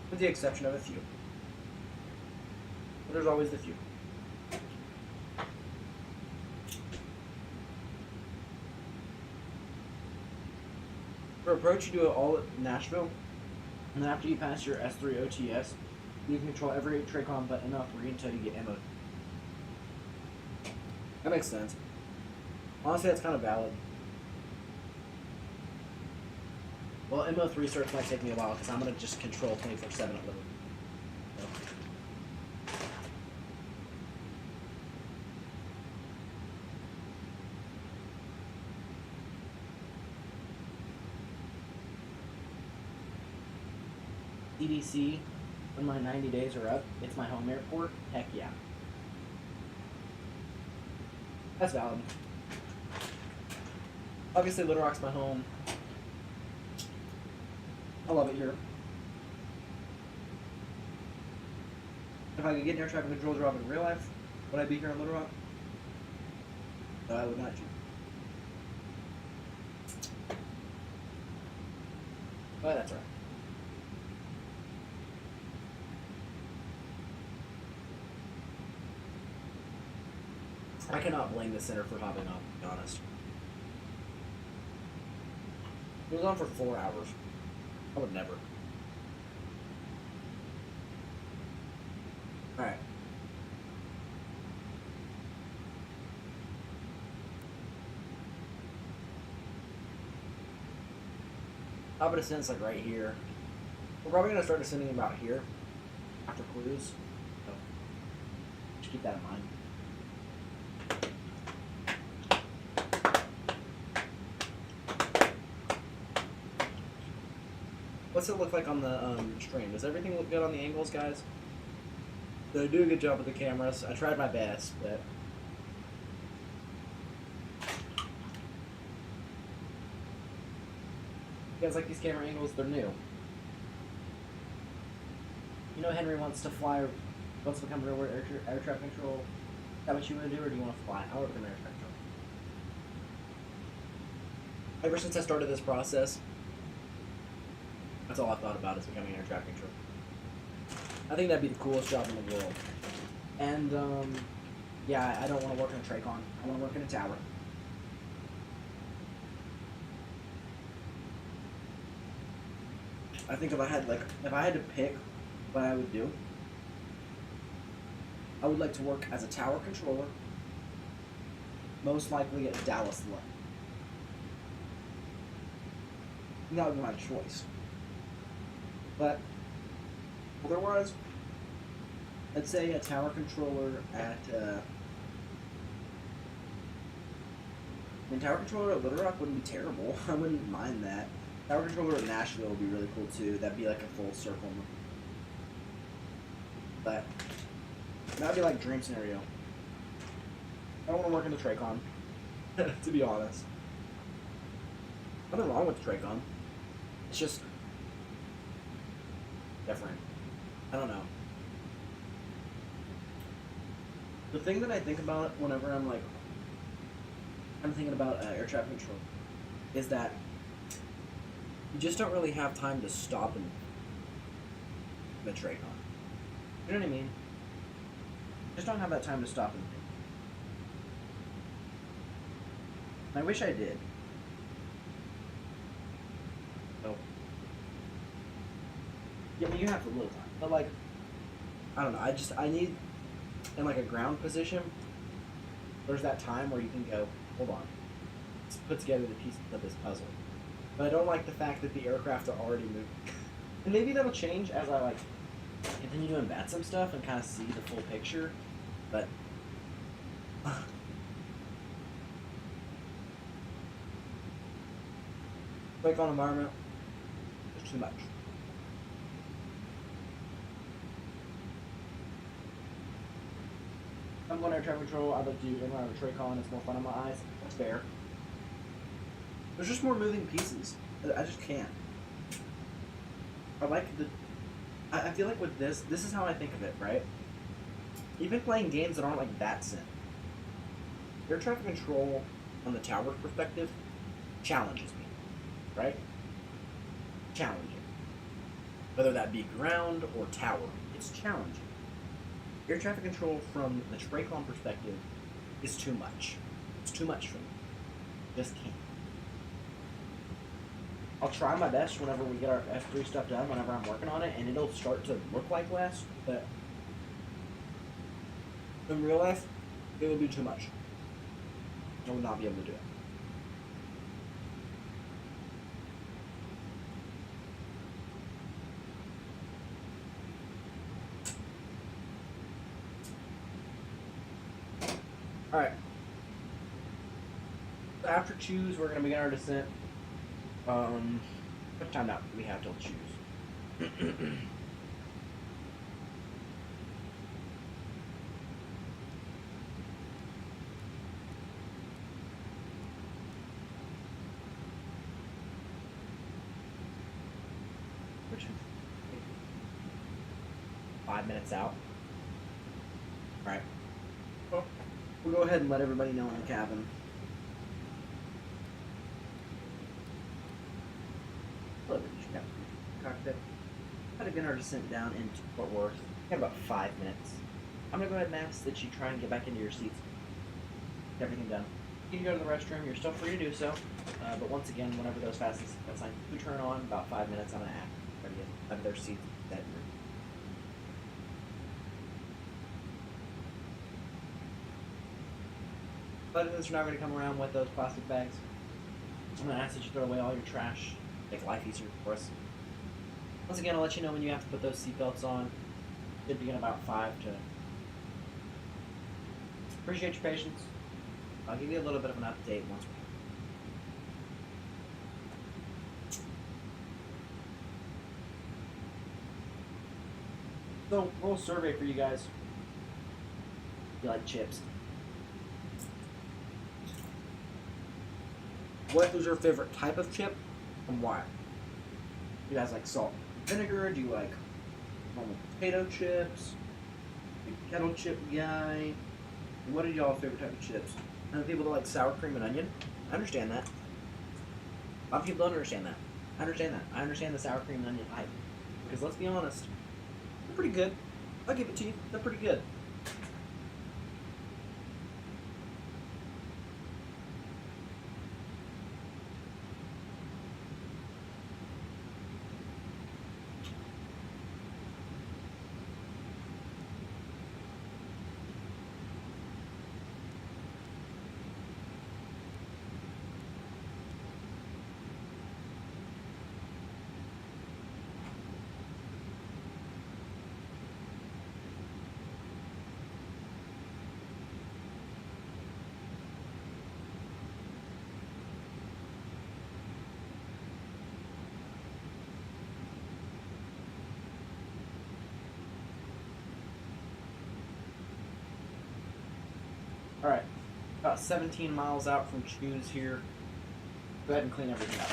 With the exception of a few. But there's always the few. For approach, you do it all at Nashville. And then after you pass your S3 OTS, you can control every Tracon but ML3 until you get MO. That makes sense. Honestly, that's kind of valid. Well, MO3 certs might take me a while because I'm going to just control 24/7 at Liberty. So. EDC, when my 90 days are up, it's my home airport. Heck yeah. That's valid. Obviously, Little Rock's my home. I love it here. If I could get an air traffic control job in real life, would I be here in Little Rock? No, I would not. But that's alright. I cannot blame the center for hopping off, to be honest. It was on for 4 hours. I would never. Alright. Top of descent's like right here. We're probably going to start descending about here after cruise. So just keep that in mind. What's it look like on the stream? Does everything look good on the angles, guys? Did I do a good job with the cameras? I tried my best, but... You guys like these camera angles? They're new. You know Henry wants to fly, wants to become real world air traffic control. Is that what you want to do, or do you want to fly? I want to become air traffic control. Ever since I started this process, that's all I've thought about is becoming air traffic control. I think that'd be the coolest job in the world. And, yeah, I don't want to work in a Tracon. I want to work in a tower. I think if I had to pick what I would do, I would like to work as a tower controller, most likely at Dallas Love. That would be my choice. But otherwise, I'd say a tower controller at tower controller at Little Rock wouldn't be terrible. I wouldn't mind that. Tower controller at Nashville would be really cool too. That'd be like a full circle. But that'd be like dream scenario. I don't want to work in the Tracon, to be honest. Nothing wrong with the Tracon. It's just different. I don't know. The thing that I think about whenever I'm thinking about air traffic control is that you just don't really have time to stop and the Tracon. You know what I mean? You just don't have that time to stop and think. I wish I did. So, yeah, I mean, you have a little time, but like, I don't know. I need in like a ground position. There's that time where you can go, hold on, let's put together the pieces of this puzzle. But I don't like the fact that the aircraft are already moving. And maybe that'll change as I like continue doing Vatsim stuff and kind of see the full picture. But like on environment, there's too much. I'm going air traffic control. I'd like to do in around a Tracon. It's more fun on my eyes. That's fair. There's just more moving pieces. I just can't. I like the. I feel like with this is how I think of it, right? Even playing games that aren't like Vatsim, air traffic control on the tower perspective challenges me, right? Challenging. Whether that be ground or tower, it's challenging. Air traffic control from the Traycon perspective is too much. It's too much for me. Just can't. I'll try my best whenever we get our F3 stuff done, whenever I'm working on it, and it'll start to look like less, but in real life, it would be too much. I would not be able to do it. Alright. So after choose, we're going to begin our descent. What time out do we have till choose? Which 5 minutes out. Alright. Well, we'll go ahead and let everybody know in the cabin. Cockpit. How to get our descent down into Fort Worth. We have about 5 minutes. I'm gonna go ahead and ask that you try and get back into your seats. Get everything done. You can go to the restroom. You're still free to do so. But once again, whenever those fastest signs do turn on, about 5 minutes, I'm gonna ask everybody to get out of their seats. That room. But as you're not going to come around with those plastic bags, I'm going to ask that you throw away all your trash. Make life easier for us. Once again, I'll let you know when you have to put those seatbelts on. Should begin about 5 to. Appreciate your patience. I'll give you a little bit of an update once we. So, a little survey for you guys. You like chips? What is your favorite type of chip and why? You guys like salt and vinegar? Do you like normal potato chips? Big kettle chip guy? What are y'all's favorite type of chips? I know people that like sour cream and onion. I understand that. A lot of people don't understand that. I understand that. I understand the sour cream and onion hype. Because let's be honest, they're pretty good. I'll give it to you. They're pretty good. Alright, about 17 miles out from Choose here. Go ahead and clean everything up.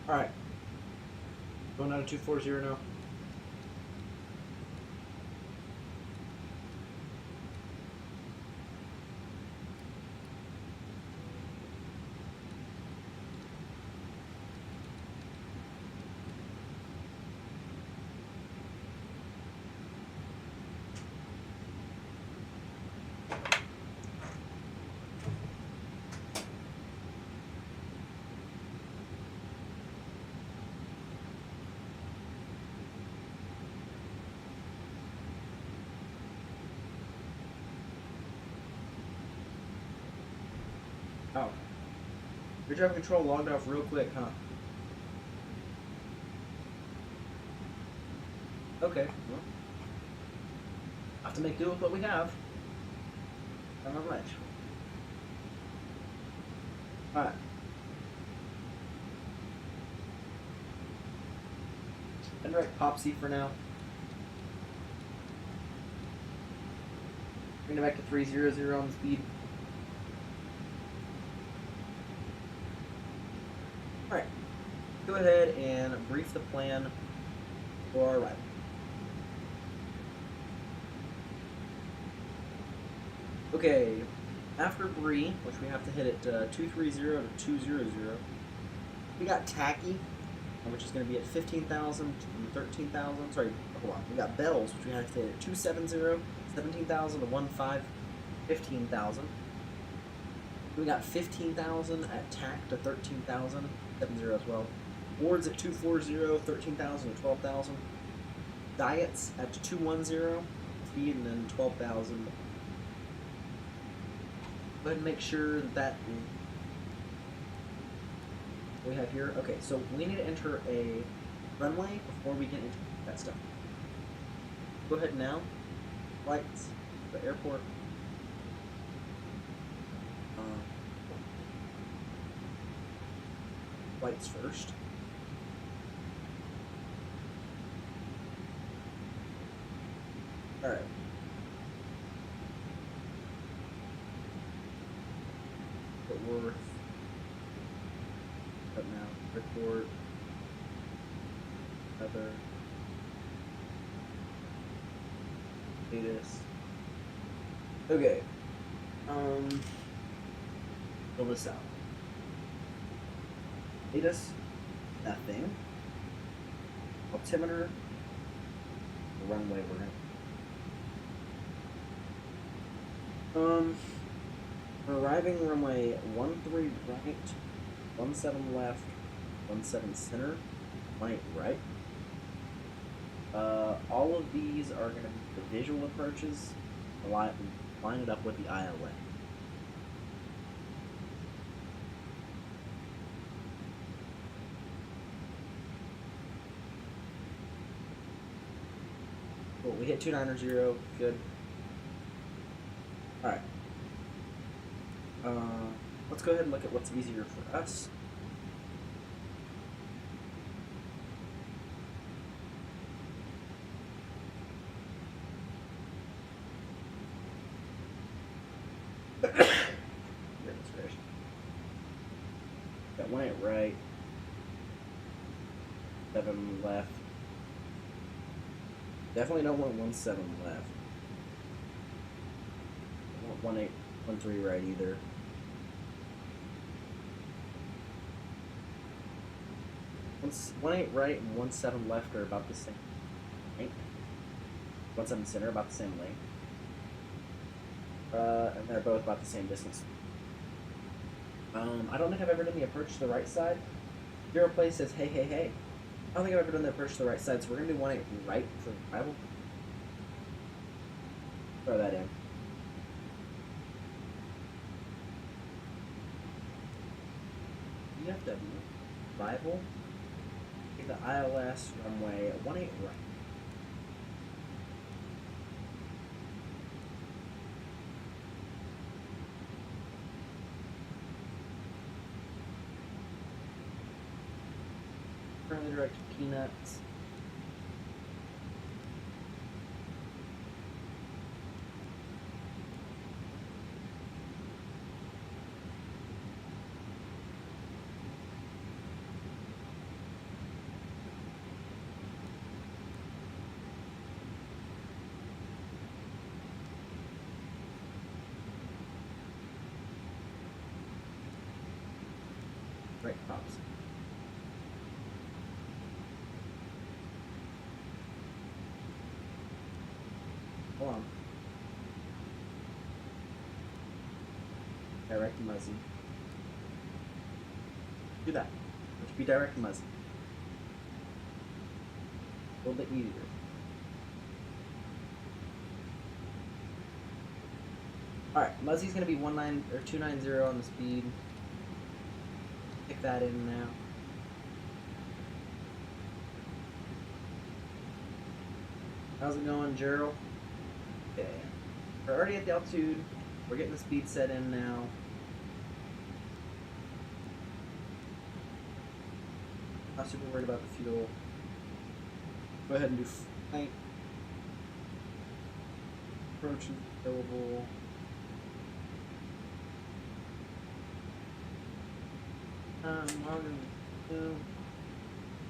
Alright. Going out of 240 now. Oh. Air traffic control logged off real quick, huh? Okay, well. Have to make do with what we have. Not much. Alright. And direct Popsy for now. Bring it back to 300 on the speed. Alright. Go ahead and brief the plan for our ride. Okay, after Bree, which we have to hit at 230 to 200, we got Tacky, which is going to be at 15,000 and 13,000. Sorry, hold on. We got Bells, which we have to hit at 270, 17,000 to 15, 15,000. We got 15,000 at Tack to 13,000, 70 as well. Wards at 240, 13,000 to 12,000. Diets at 210, speed, and then 12,000. Go ahead and make sure that we have here. Okay, so we need to enter a runway before we can enter that stuff. Go ahead now. Flights, the airport. Flights first. Alright. Worth. Up now. Report. Other. Status. Okay. Fill this out. Status. Nothing. Altimeter. Runway we're in. Arriving runway 13 right, 17 left, 17 center, 18 right. All of these are going to be the visual approaches. Line it up with the ILA. Cool, we hit 290, good. Alright. Let's go ahead and look at what's easier for us. Got 18 right, 7 left. Definitely don't want 17 left. I don't want 13 right either. 18 right and 17 left are about the same length. 17 center about the same length. And they're both about the same distance. I don't think I've ever done the approach to the right side. Zero place says hey hey hey. I don't think I've ever done the approach to the right side, so we're gonna do 18 right for arrival. Throw that in. DFW arrival. The ILS runway 18 right. Currently direct to Peanuts. Pops. Hold on. Direct Muzzy. Do that. Let's be direct Muzzy. A little bit easier. Alright, Muzzy's gonna be 290 on the speed. Pick that in now. How's it going, Gerald? Okay. We're already at the altitude. We're getting the speed set in now. Not super worried about the fuel. Go ahead and do flight. Approach is available.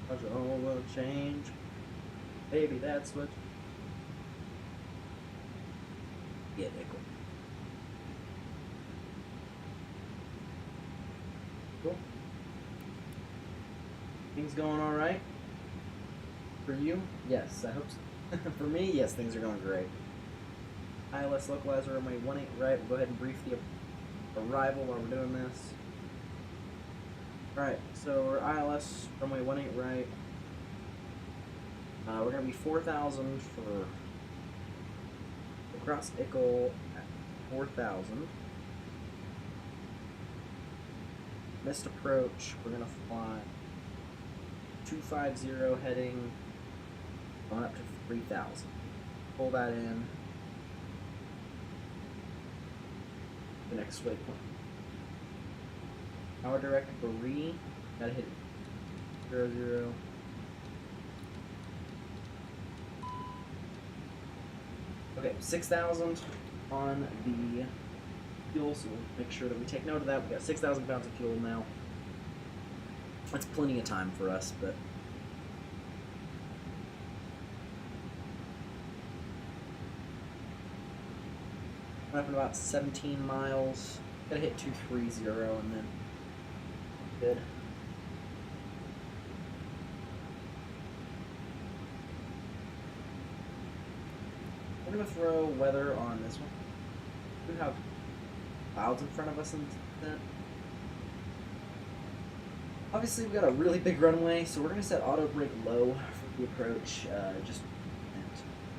Cause it all will change. Baby, that's what. Yeah, nickel. Cool. Things going alright? For you? Yes, I hope so. For me, yes, things are going great. ILS localizer runway 18 right. We'll go ahead and brief the arrival while we're doing this. Alright, so we're ILS runway 18 right. We're going to be 4,000 for across Ickle at 4,000. Missed approach, we're going to fly 250 heading on up to 3,000. Pull that in. The next waypoint. Power direct Baree. Gotta hit 00. Okay, 6,000 on the fuel, so we'll make sure that we take note of that. We got 6,000 pounds of fuel now. That's plenty of time for us, but we're up in about 17 miles. Gotta hit 230 and then good. We're gonna throw weather on this one. We have clouds in front of us and that. Obviously, we got a really big runway, so we're gonna set auto brake low for the approach. Just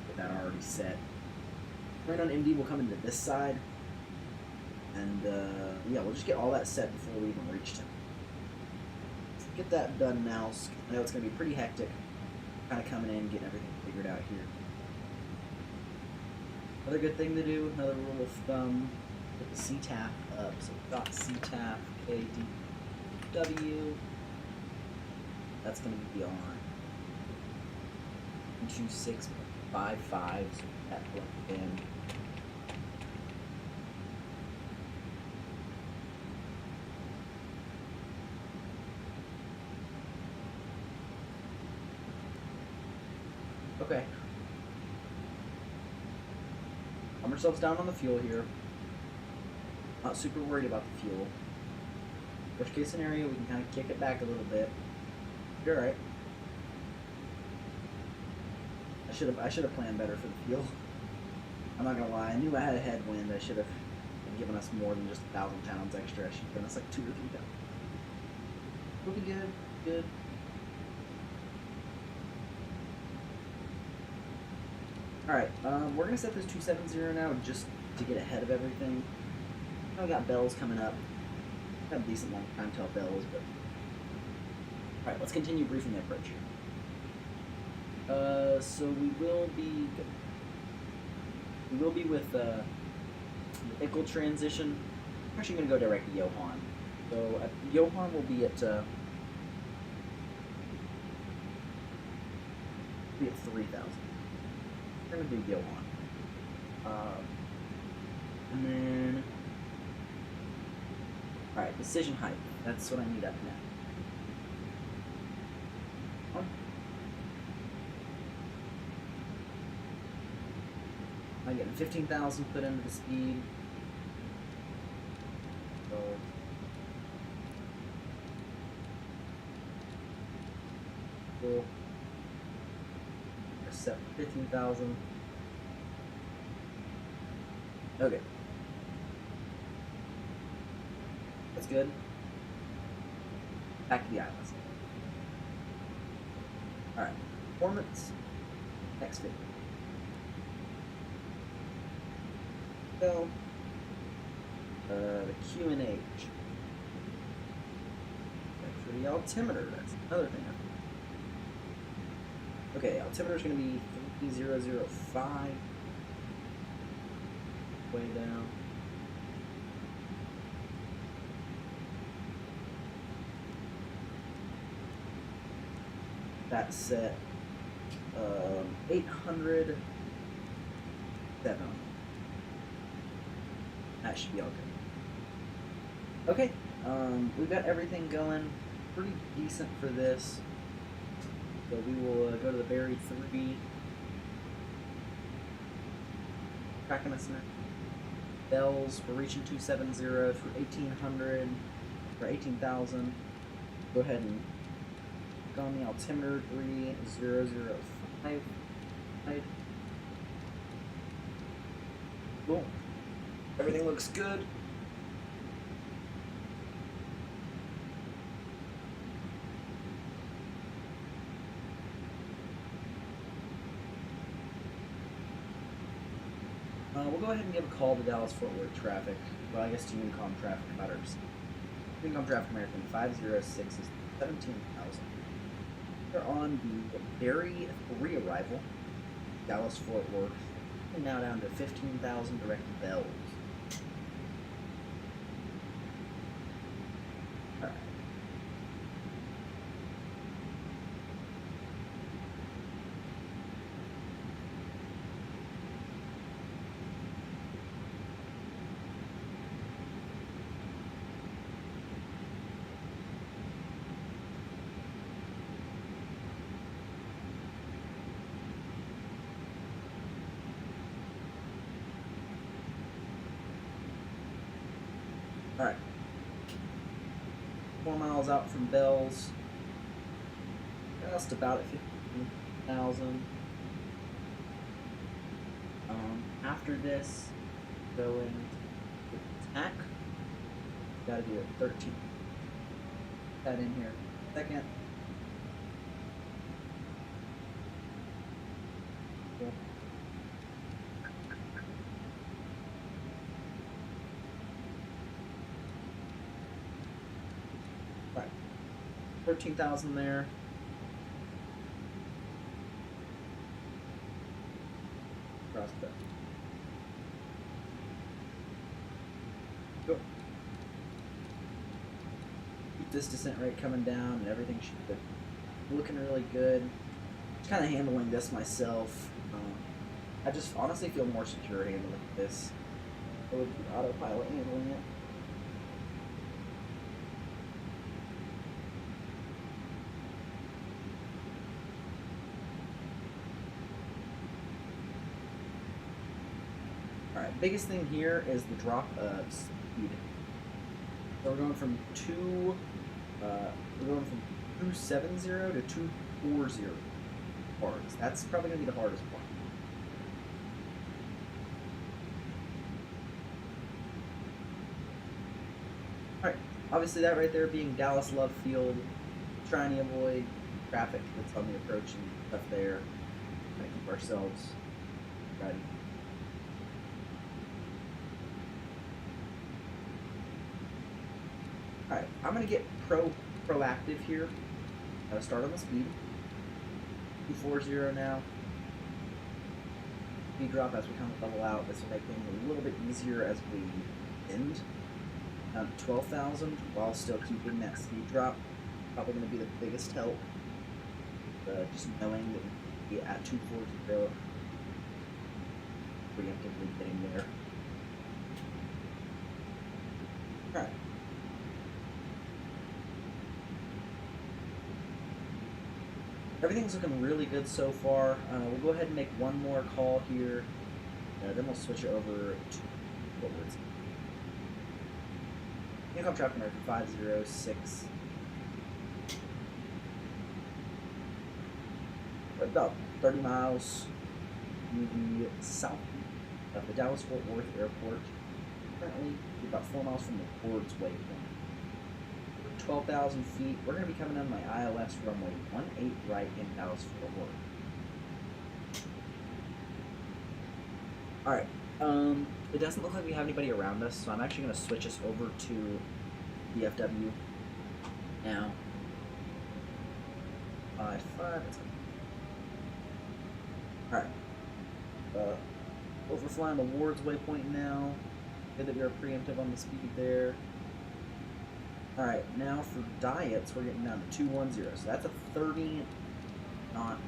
get that already set. Right on MD will come into this side, and yeah, we'll just get all that set before we even reach him. Get that done now. I know it's gonna be pretty hectic, kind of coming in, getting everything figured out here. Another good thing to do, another rule of thumb, put the CTAF up. So we've got CTAF Kdfw. That's going to be on 2655, so that plugged in. Okay. Calm ourselves down on the fuel here. Not super worried about the fuel. Worst case scenario, we can kind of kick it back a little bit. You're alright. I should have planned better for the fuel. I'm not gonna lie, I knew I had a headwind. I should have given us more than just 1,000 pounds extra. I should have given us like 2 or 3 pounds. We'll be good. Good. Alright, we're gonna set this 270 now just to get ahead of everything. I got bells coming up. Got a decent long time till bells, but alright, let's continue briefing the approach here. So we will be with the Ickle transition. I'm actually gonna go direct to Johan. So Johan will be at 3,000. We're gonna do Johan. And then alright, decision height. That's what I need up now. I'm getting 15,000 put into the speed. So Cool. Set 15,000. Okay. That's good. Back to the islands. Alright. Performance. Next video. So, the Q and H. For the altimeter, that's another thing. Okay, altimeter is going to be 3005. Way down. That's set 807. That should be all good. Okay, we've got everything going pretty decent for this. So we will go to the Berry 3. Tracking us now. Bells, we're reaching 270 through 1800 or 18,000. Go ahead and go on the altimeter 3005. Cool. Everything looks good. We'll go ahead and give a call to Dallas-Fort Worth traffic. Well, I guess to Unicom traffic about ours. Unicom traffic American 506 is 17,000. They're on the Berry 3 arrival, Dallas-Fort Worth, and now down to 15,000 direct to Bells. Alright. Alright. 4 miles out from Bells. Just about at 15,000. After this, going with attack. Gotta do it 13. That in here. Second. Cool. 13,000 there. Prospect. Go. Keep this descent rate coming down, and everything should be looking really good. Just kind of handling this myself. I just honestly feel more secure handling this. I would be autopilot handling it. Alright, biggest thing here is the drop of speed. So we're going from 270 to 240 bars. That's probably going to be the hardest part. Alright, obviously that right there being Dallas Love Field, trying to avoid traffic that's on the approach and stuff there. Trying to keep ourselves ready. Alright, I'm going to get proactive here. Start on the speed. 240 now. Speed drop as we kind of level out. This will make things a little bit easier as we end. 12,000 while still keeping that speed drop. Probably going to be the biggest help. Just knowing that we be at 240 preemptively getting there. Alright. Everything's looking really good so far. We'll go ahead and make one more call here. Then we'll switch over to what was Income Traffic American 506. about 30 miles to the south of the Dallas-Fort Worth Airport. Currently, about 4 miles from the Ford's waypoint. 12,000 feet. We're going to be coming on my ILS runway 18 right in Dallas-Fort Worth. Alright, it doesn't look like we have anybody around us, so I'm actually going to switch us over to DFW now. 5-5. Alright. Overflying the Ward's waypoint now. Good that we are preemptive on the speed there. Alright, now for diets, we're getting down to 210. So that's a 30 knot.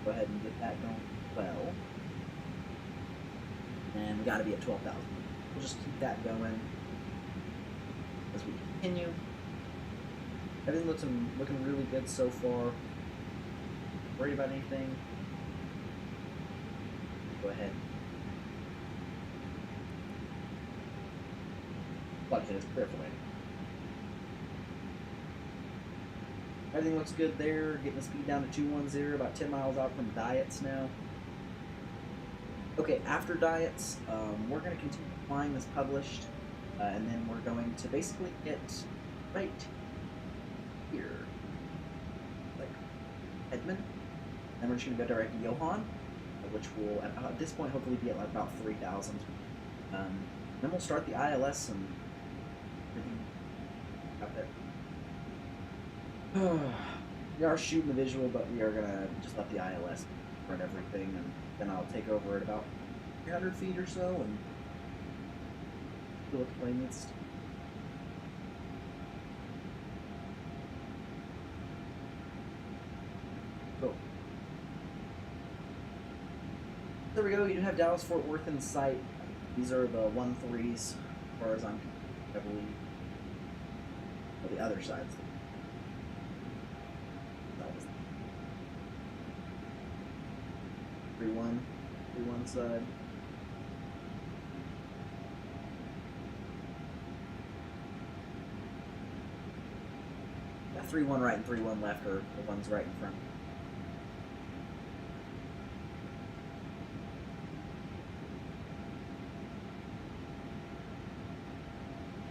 Go ahead and get that going well. And we gotta be at 12,000. We'll just keep that going as we continue. Everything looking really good so far. Worried about anything? Go ahead. Plug it as carefully. Everything looks good there. Getting the speed down to 210, about 10 miles out from diets now. Okay, after diets, we're going to continue flying as published, and then we're going to basically get right here, like Edmond. Then we're just going to go direct to Johann, which will at this point hopefully be at like about 3,000. Then we'll start the ILS and everything out there. We are shooting the visual, but we are going to just let the ILS run everything, and then I'll take over at about 300 feet or so and do what the plane needs to. Cool. There we go, you do have Dallas-Fort Worth in sight. These are the 1-3s, as far as I'm, I believe. Or the other sides. 3-1 side. Yeah, 3-1 right and 3-1 left are the ones right in front.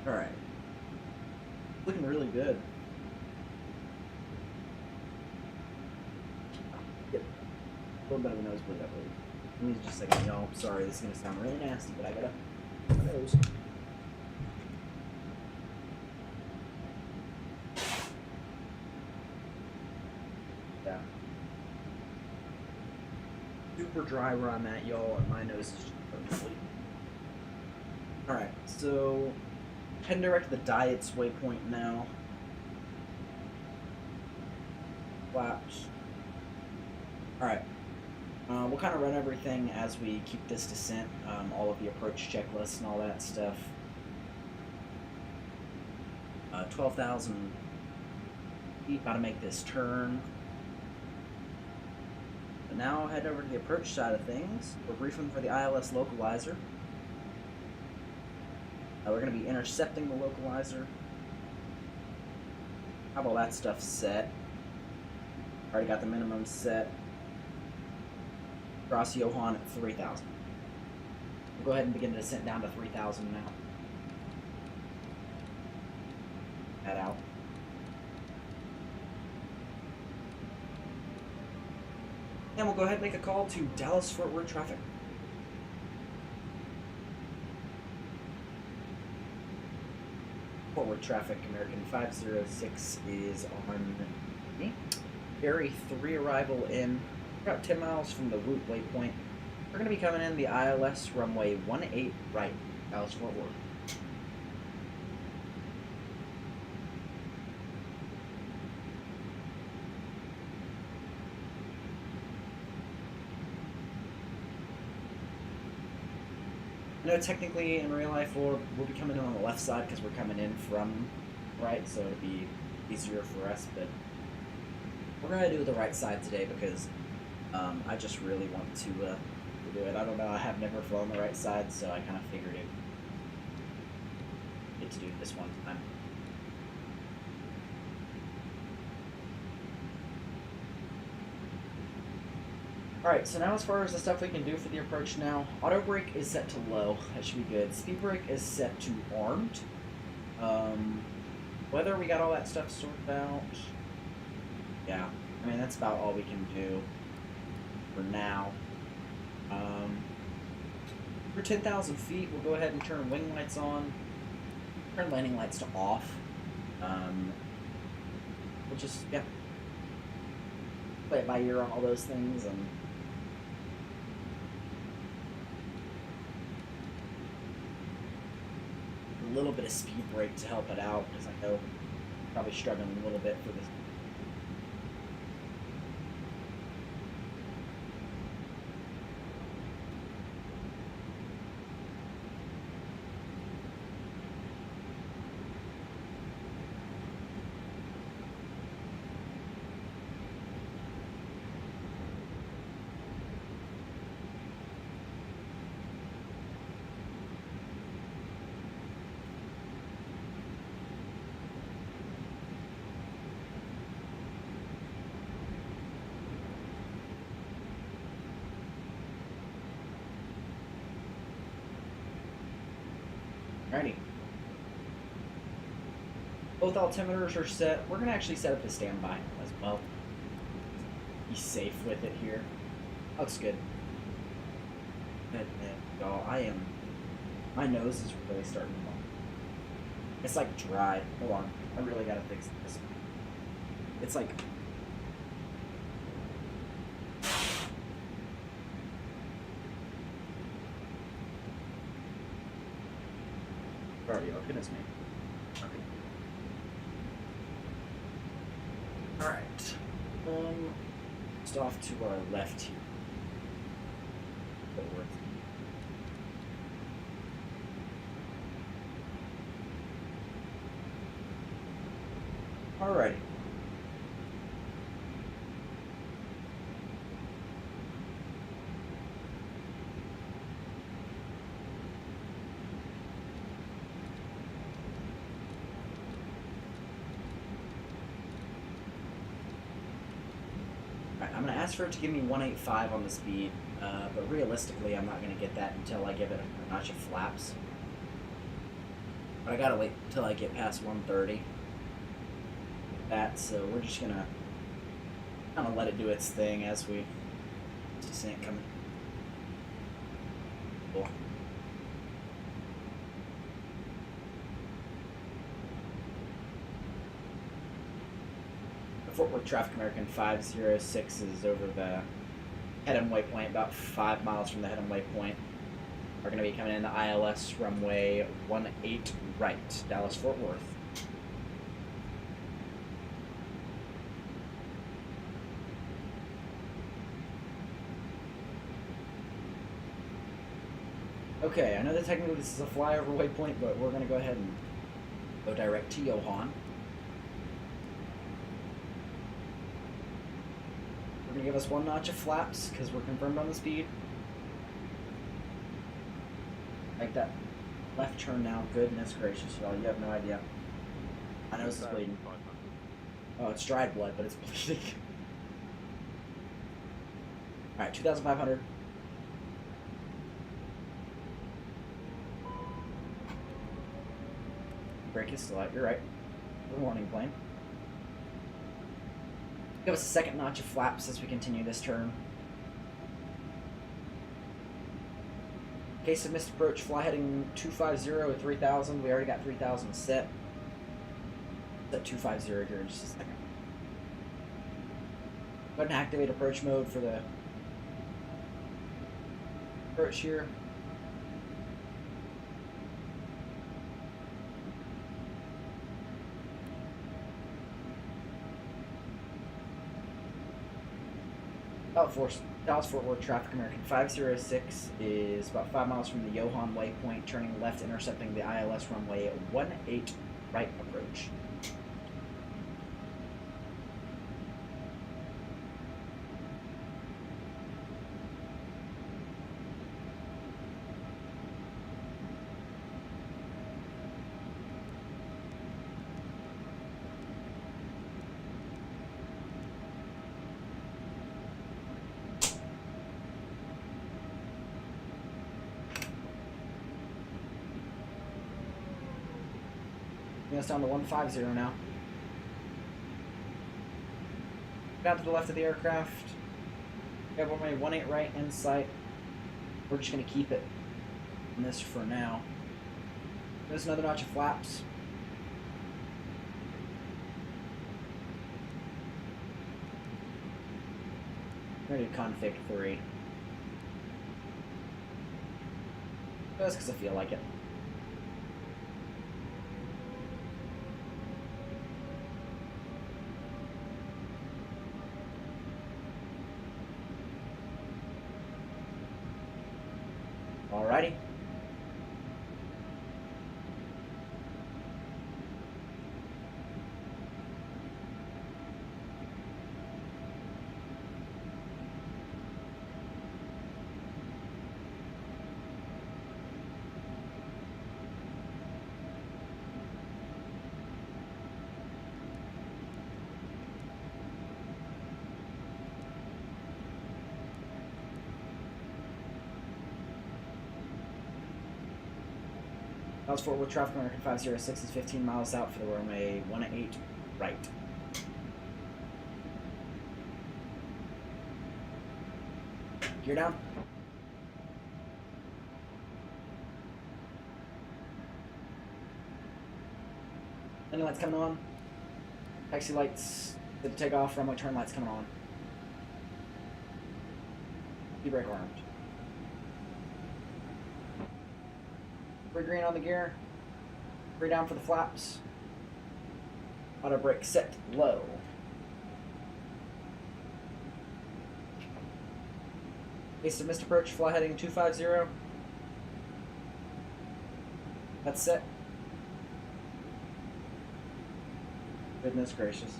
Alright. Looking really good. A little bit of a nosebleed, I believe. Give me just a second, y'all. Sorry, this is going to sound really nasty, but I gotta nose. Yeah. Super dry where I'm at, y'all, and my nose is just perfectly. Alright, so heading direct to the diets waypoint now. Flaps. Alright. We'll kind of run everything as we keep this descent, all of the approach checklists and all that stuff. 12,000 feet, about to make this turn. But now head over to the approach side of things. We're briefing for the ILS localizer. We're going to be intercepting the localizer. Have all that stuff set. Already got the minimum set. Cross Johann at 3,000. We'll go ahead and begin to descent down to 3,000 now. Head out. And we'll go ahead and make a call to Dallas-Fort Worth traffic. Fort Worth traffic, American 506 is on me. Ferry 3 arrival in. About 10 miles from the route waypoint. We're going to be coming in the ILS runway 18 right, Dallas-Fort Worth. I know technically in real life we'll be coming in on the left side because we're coming in from right, so it'll be easier for us, but we're going to do the right side today because I just really want to do it. I don't know, I have never flown the right side, so I kind of figured it get to do this one time. Alright, so now as far as the stuff we can do for the approach now, auto brake is set to low. That should be good. Speed brake is set to armed. Whether we got all that stuff sorted out, yeah, I mean, that's about all we can do for now. For 10,000 feet, we'll go ahead and turn wing lights on, turn landing lights to off. We'll just, yeah, play it by ear on all those things, and a little bit of speed brake to help it out, because I know I'm probably struggling a little bit for this. Alrighty. Both altimeters are set. We're going to actually set up the standby as well. Be safe with it here. Looks good. Y'all, my nose is really starting to bump. It's like dry. Hold on. I really got to fix this. It's like... Sorry, oh goodness me. Okay. Alright. Just off to our left here. Alrighty. I'm going to ask for it to give me 185 on the speed, but realistically I'm not going to get that until I give it a notch of flaps. But I got to wait until I get past 130. That, so we're just going to kind of let it do its thing as we see it coming. Cool. Fort Worth Traffic American 506 is over the head-end waypoint, about 5 miles from the head-end waypoint. We're going to be coming in the ILS runway 18 right, Dallas Fort Worth. Okay, I know that technically this is a flyover waypoint, but we're going to go ahead and go direct to Johan. We're going to give us 1 notch of flaps because we're confirmed on the speed. Like that left turn now. Goodness gracious, y'all. You have no idea. My nose is bleeding. Oh, it's dried blood, but it's bleeding. Alright, 2,500. Brake is still out. You're right. The warning plane. Give us a 2nd notch of flaps as we continue this turn. In case of missed approach, fly heading 250 at 3,000. We already got 3,000 set. Set 250 here in just a second. Go ahead and activate approach mode for the approach here. Dallas Fort Worth Traffic American 506 is about 5 miles from the Johan waypoint, turning left, intercepting the ILS runway 18 right approach. Bring us down to 150 now. Down to the left of the aircraft. We have runway 18 right in sight. We're just going to keep it on this for now. There's another notch of flaps. Ready to config 3. Just because I feel like it. Alrighty. That was Fort Worth traffic, American 506 is 15 miles out for the runway 18 right. Gear down. Landing lights coming on. Taxi lights, the takeoff, runway turn lights coming on. E-brake armed. Free green on the gear. Free down for the flaps. Auto brake set low. Base of missed approach, fly heading 250. That's set. Goodness gracious.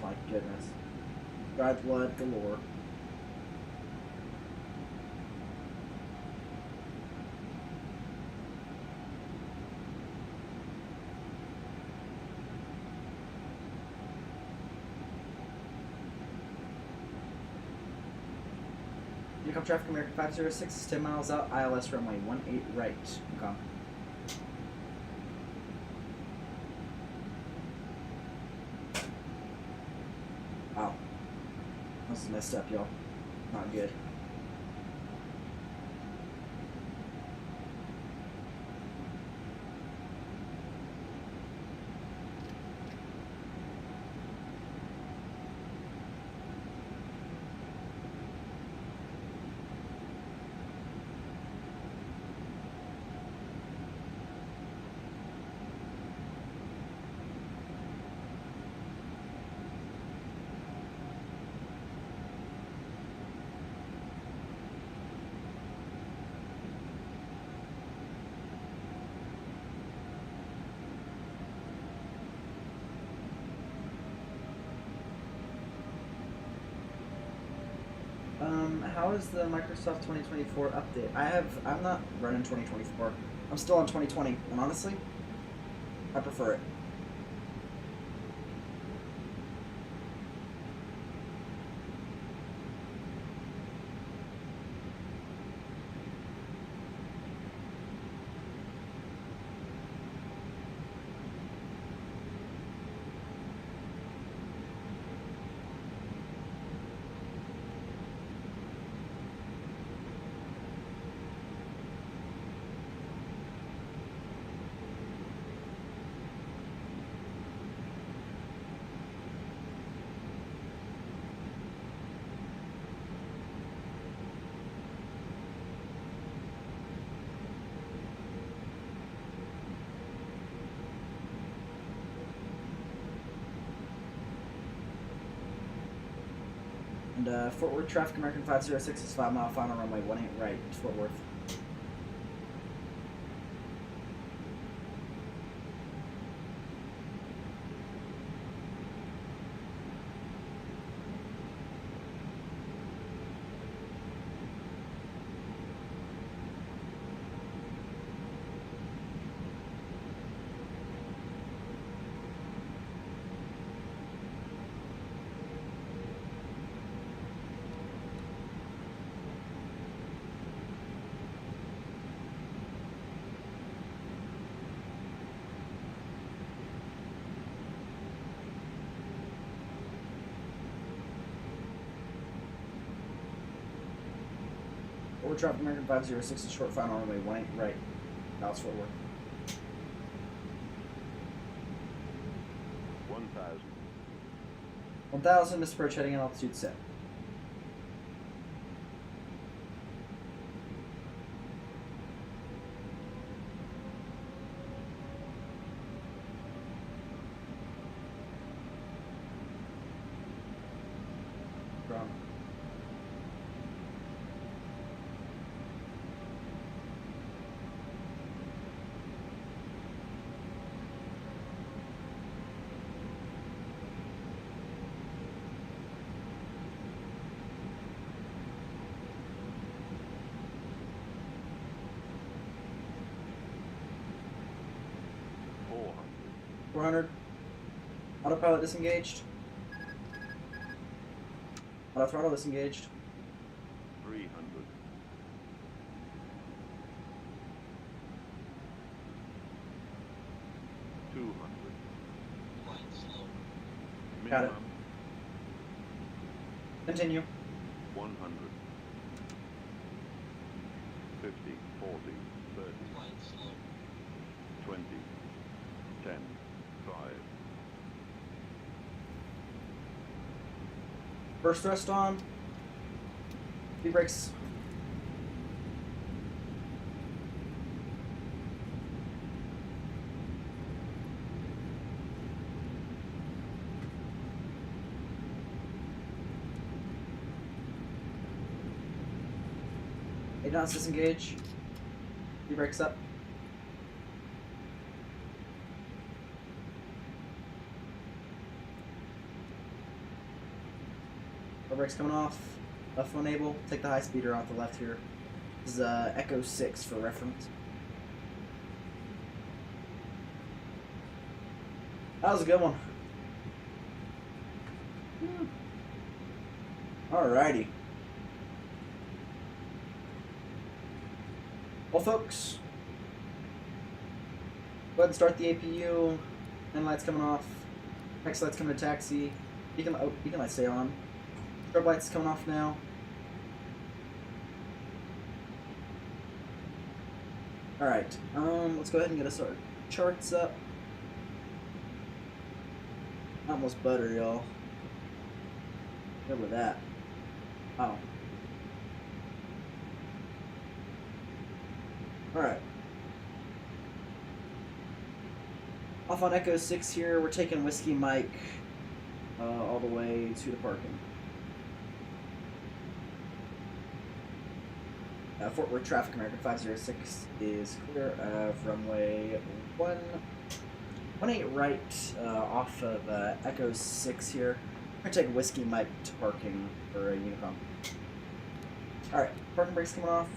My goodness. Dried blood galore. Come traffic, American 506 is 10 miles out, ILS runway 18 right. Okay. Wow. This is messed up, y'all. Not good. How is the Microsoft 2024 update? I'm not running 2024. I'm still on 2020, and honestly, I prefer it. And Fort Worth traffic, American 506 is 5 mile final runway 18 right, Fort Worth. Fort Worth traffic, American 506 is short final runway 18 right. Now it's Fort Worth. 1,000. 1,000, Mr. Approach heading in altitude set. From. Four hundred. Autopilot disengaged. Auto throttle disengaged. 300. 200. Got it. Minimum Continue. 100. 50, 40, 30, 20, 10, 5. First thrust on. V-brakes. Eight knots disengage. V-brakes up. Brakes coming off. Left one able. Take the high speeder off the left here. This is Echo 6 for reference. That was a good one. Alrighty. Well, folks, go ahead and start the APU. End lights coming off. Next lights coming to taxi. Beacon lights stay on. Strobe lights coming off now. Alright, let's go ahead and get us our charts up. Almost butter, y'all. Good with that. Oh. Alright. Off on Echo 6 here, we're taking Whiskey Mike all the way to the parking. Fort Worth traffic, American 506 is clear of runway 18 right off of Echo 6 here. We're going to take Whiskey Mike to parking for Unicom. Alright, parking brakes coming off.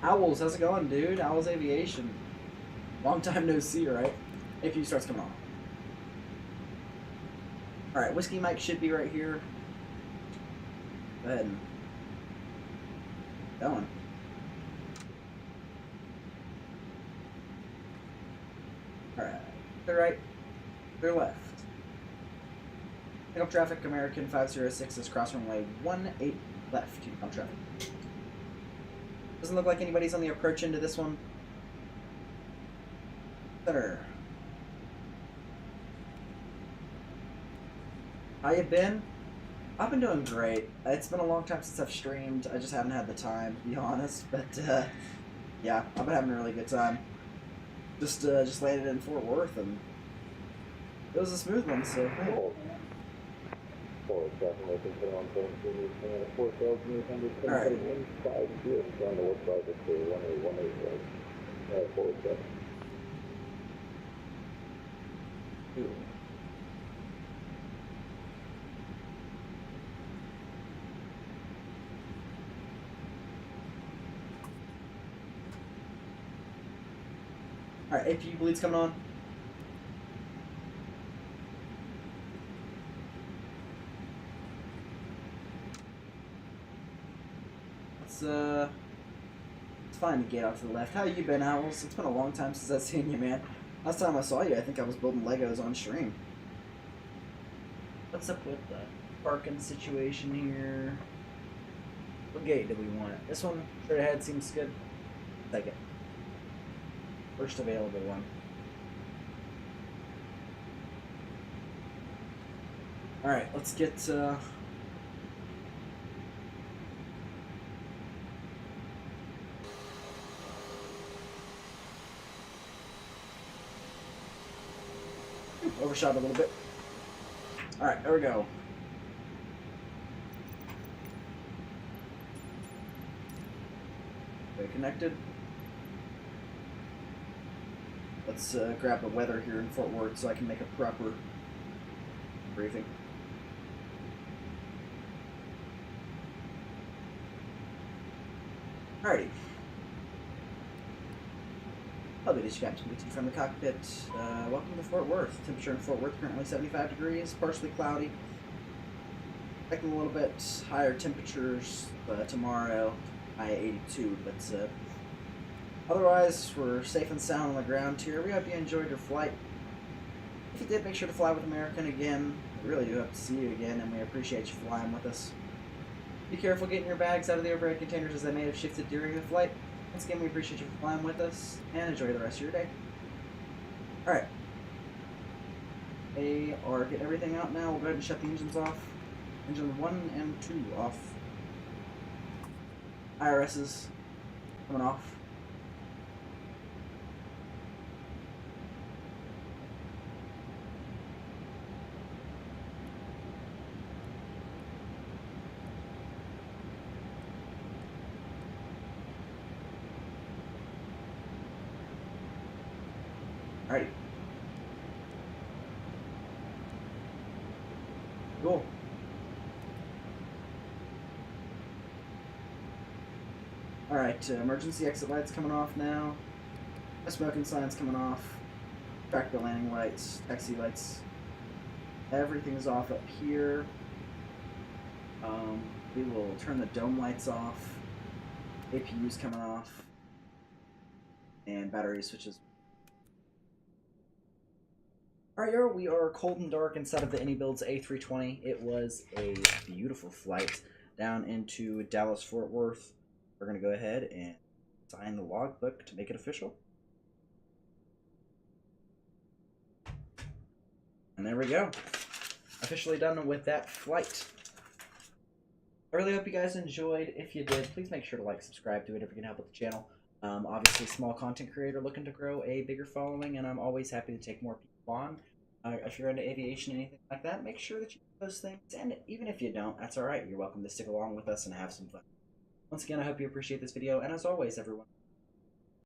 Owls, how's it going, dude? Owls Aviation. Long time no see, right? APU starts coming on. Alright, Whiskey Mike should be right here. Go ahead and going. Alright, to the right, to the left. Pick up traffic, American 506 is cross runway 18 left. Pick up traffic. Doesn't look like anybody's on the approach into this one. Center. How you been? I've been doing great. It's been a long time since I've streamed. I just haven't had the time, to be honest. But yeah, I've been having a really good time. Just landed in Fort Worth, and it was a smooth one. So. Hey. Alright, APU bleeds coming on. It's fine to get out to the left. How you been, Owls? It's been a long time since I've seen you, man. Last time I saw you, I think I was building Legos on stream. What's up with the parking situation here? What gate do we want? This one, straight ahead, seems good. Take it. First available one. Alright, let's get, overshot a little bit. Alright, there we go. Okay, connected. Let's grab the weather here in Fort Worth so I can make a proper briefing. Alrighty. Hello, this is Kmsy-Kdfw from the cockpit. Welcome to Fort Worth. Temperature in Fort Worth currently 75 degrees, partially cloudy. Expecting a little bit higher temperatures tomorrow, high 82, but otherwise we're safe and sound on the ground here. We hope you enjoyed your flight. If you did, make sure to fly with American again. We really do hope to see you again, and we appreciate you flying with us. Be careful getting your bags out of the overhead containers as they may have shifted during the flight. Once again, we appreciate you flying with us, and enjoy the rest of your day. Alright. They are getting everything out now. We'll go ahead and shut the engines off. Engine 1 and 2 off. IRS's coming off. Alrighty. Cool. Alright, emergency exit lights coming off now. Smoking signs coming off. Tractor landing lights, taxi lights. Everything's off up here. We will turn the dome lights off. APU's coming off. And battery switches. Alright, y'all, we are cold and dark inside of the AnyBuilds A320. It was a beautiful flight down into Dallas-Fort Worth. We're going to go ahead and sign the logbook to make it official. And there we go. Officially done with that flight. I really hope you guys enjoyed. If you did, please make sure to like, subscribe, do whatever you can help with the channel. Obviously, small content creator looking to grow a bigger following, and I'm always happy to take more people on. If you're into aviation, anything like that, make sure that you do those things. And even if you don't, that's alright. You're welcome to stick along with us and have some fun. Once again, I hope you appreciate this video, and as always, everyone,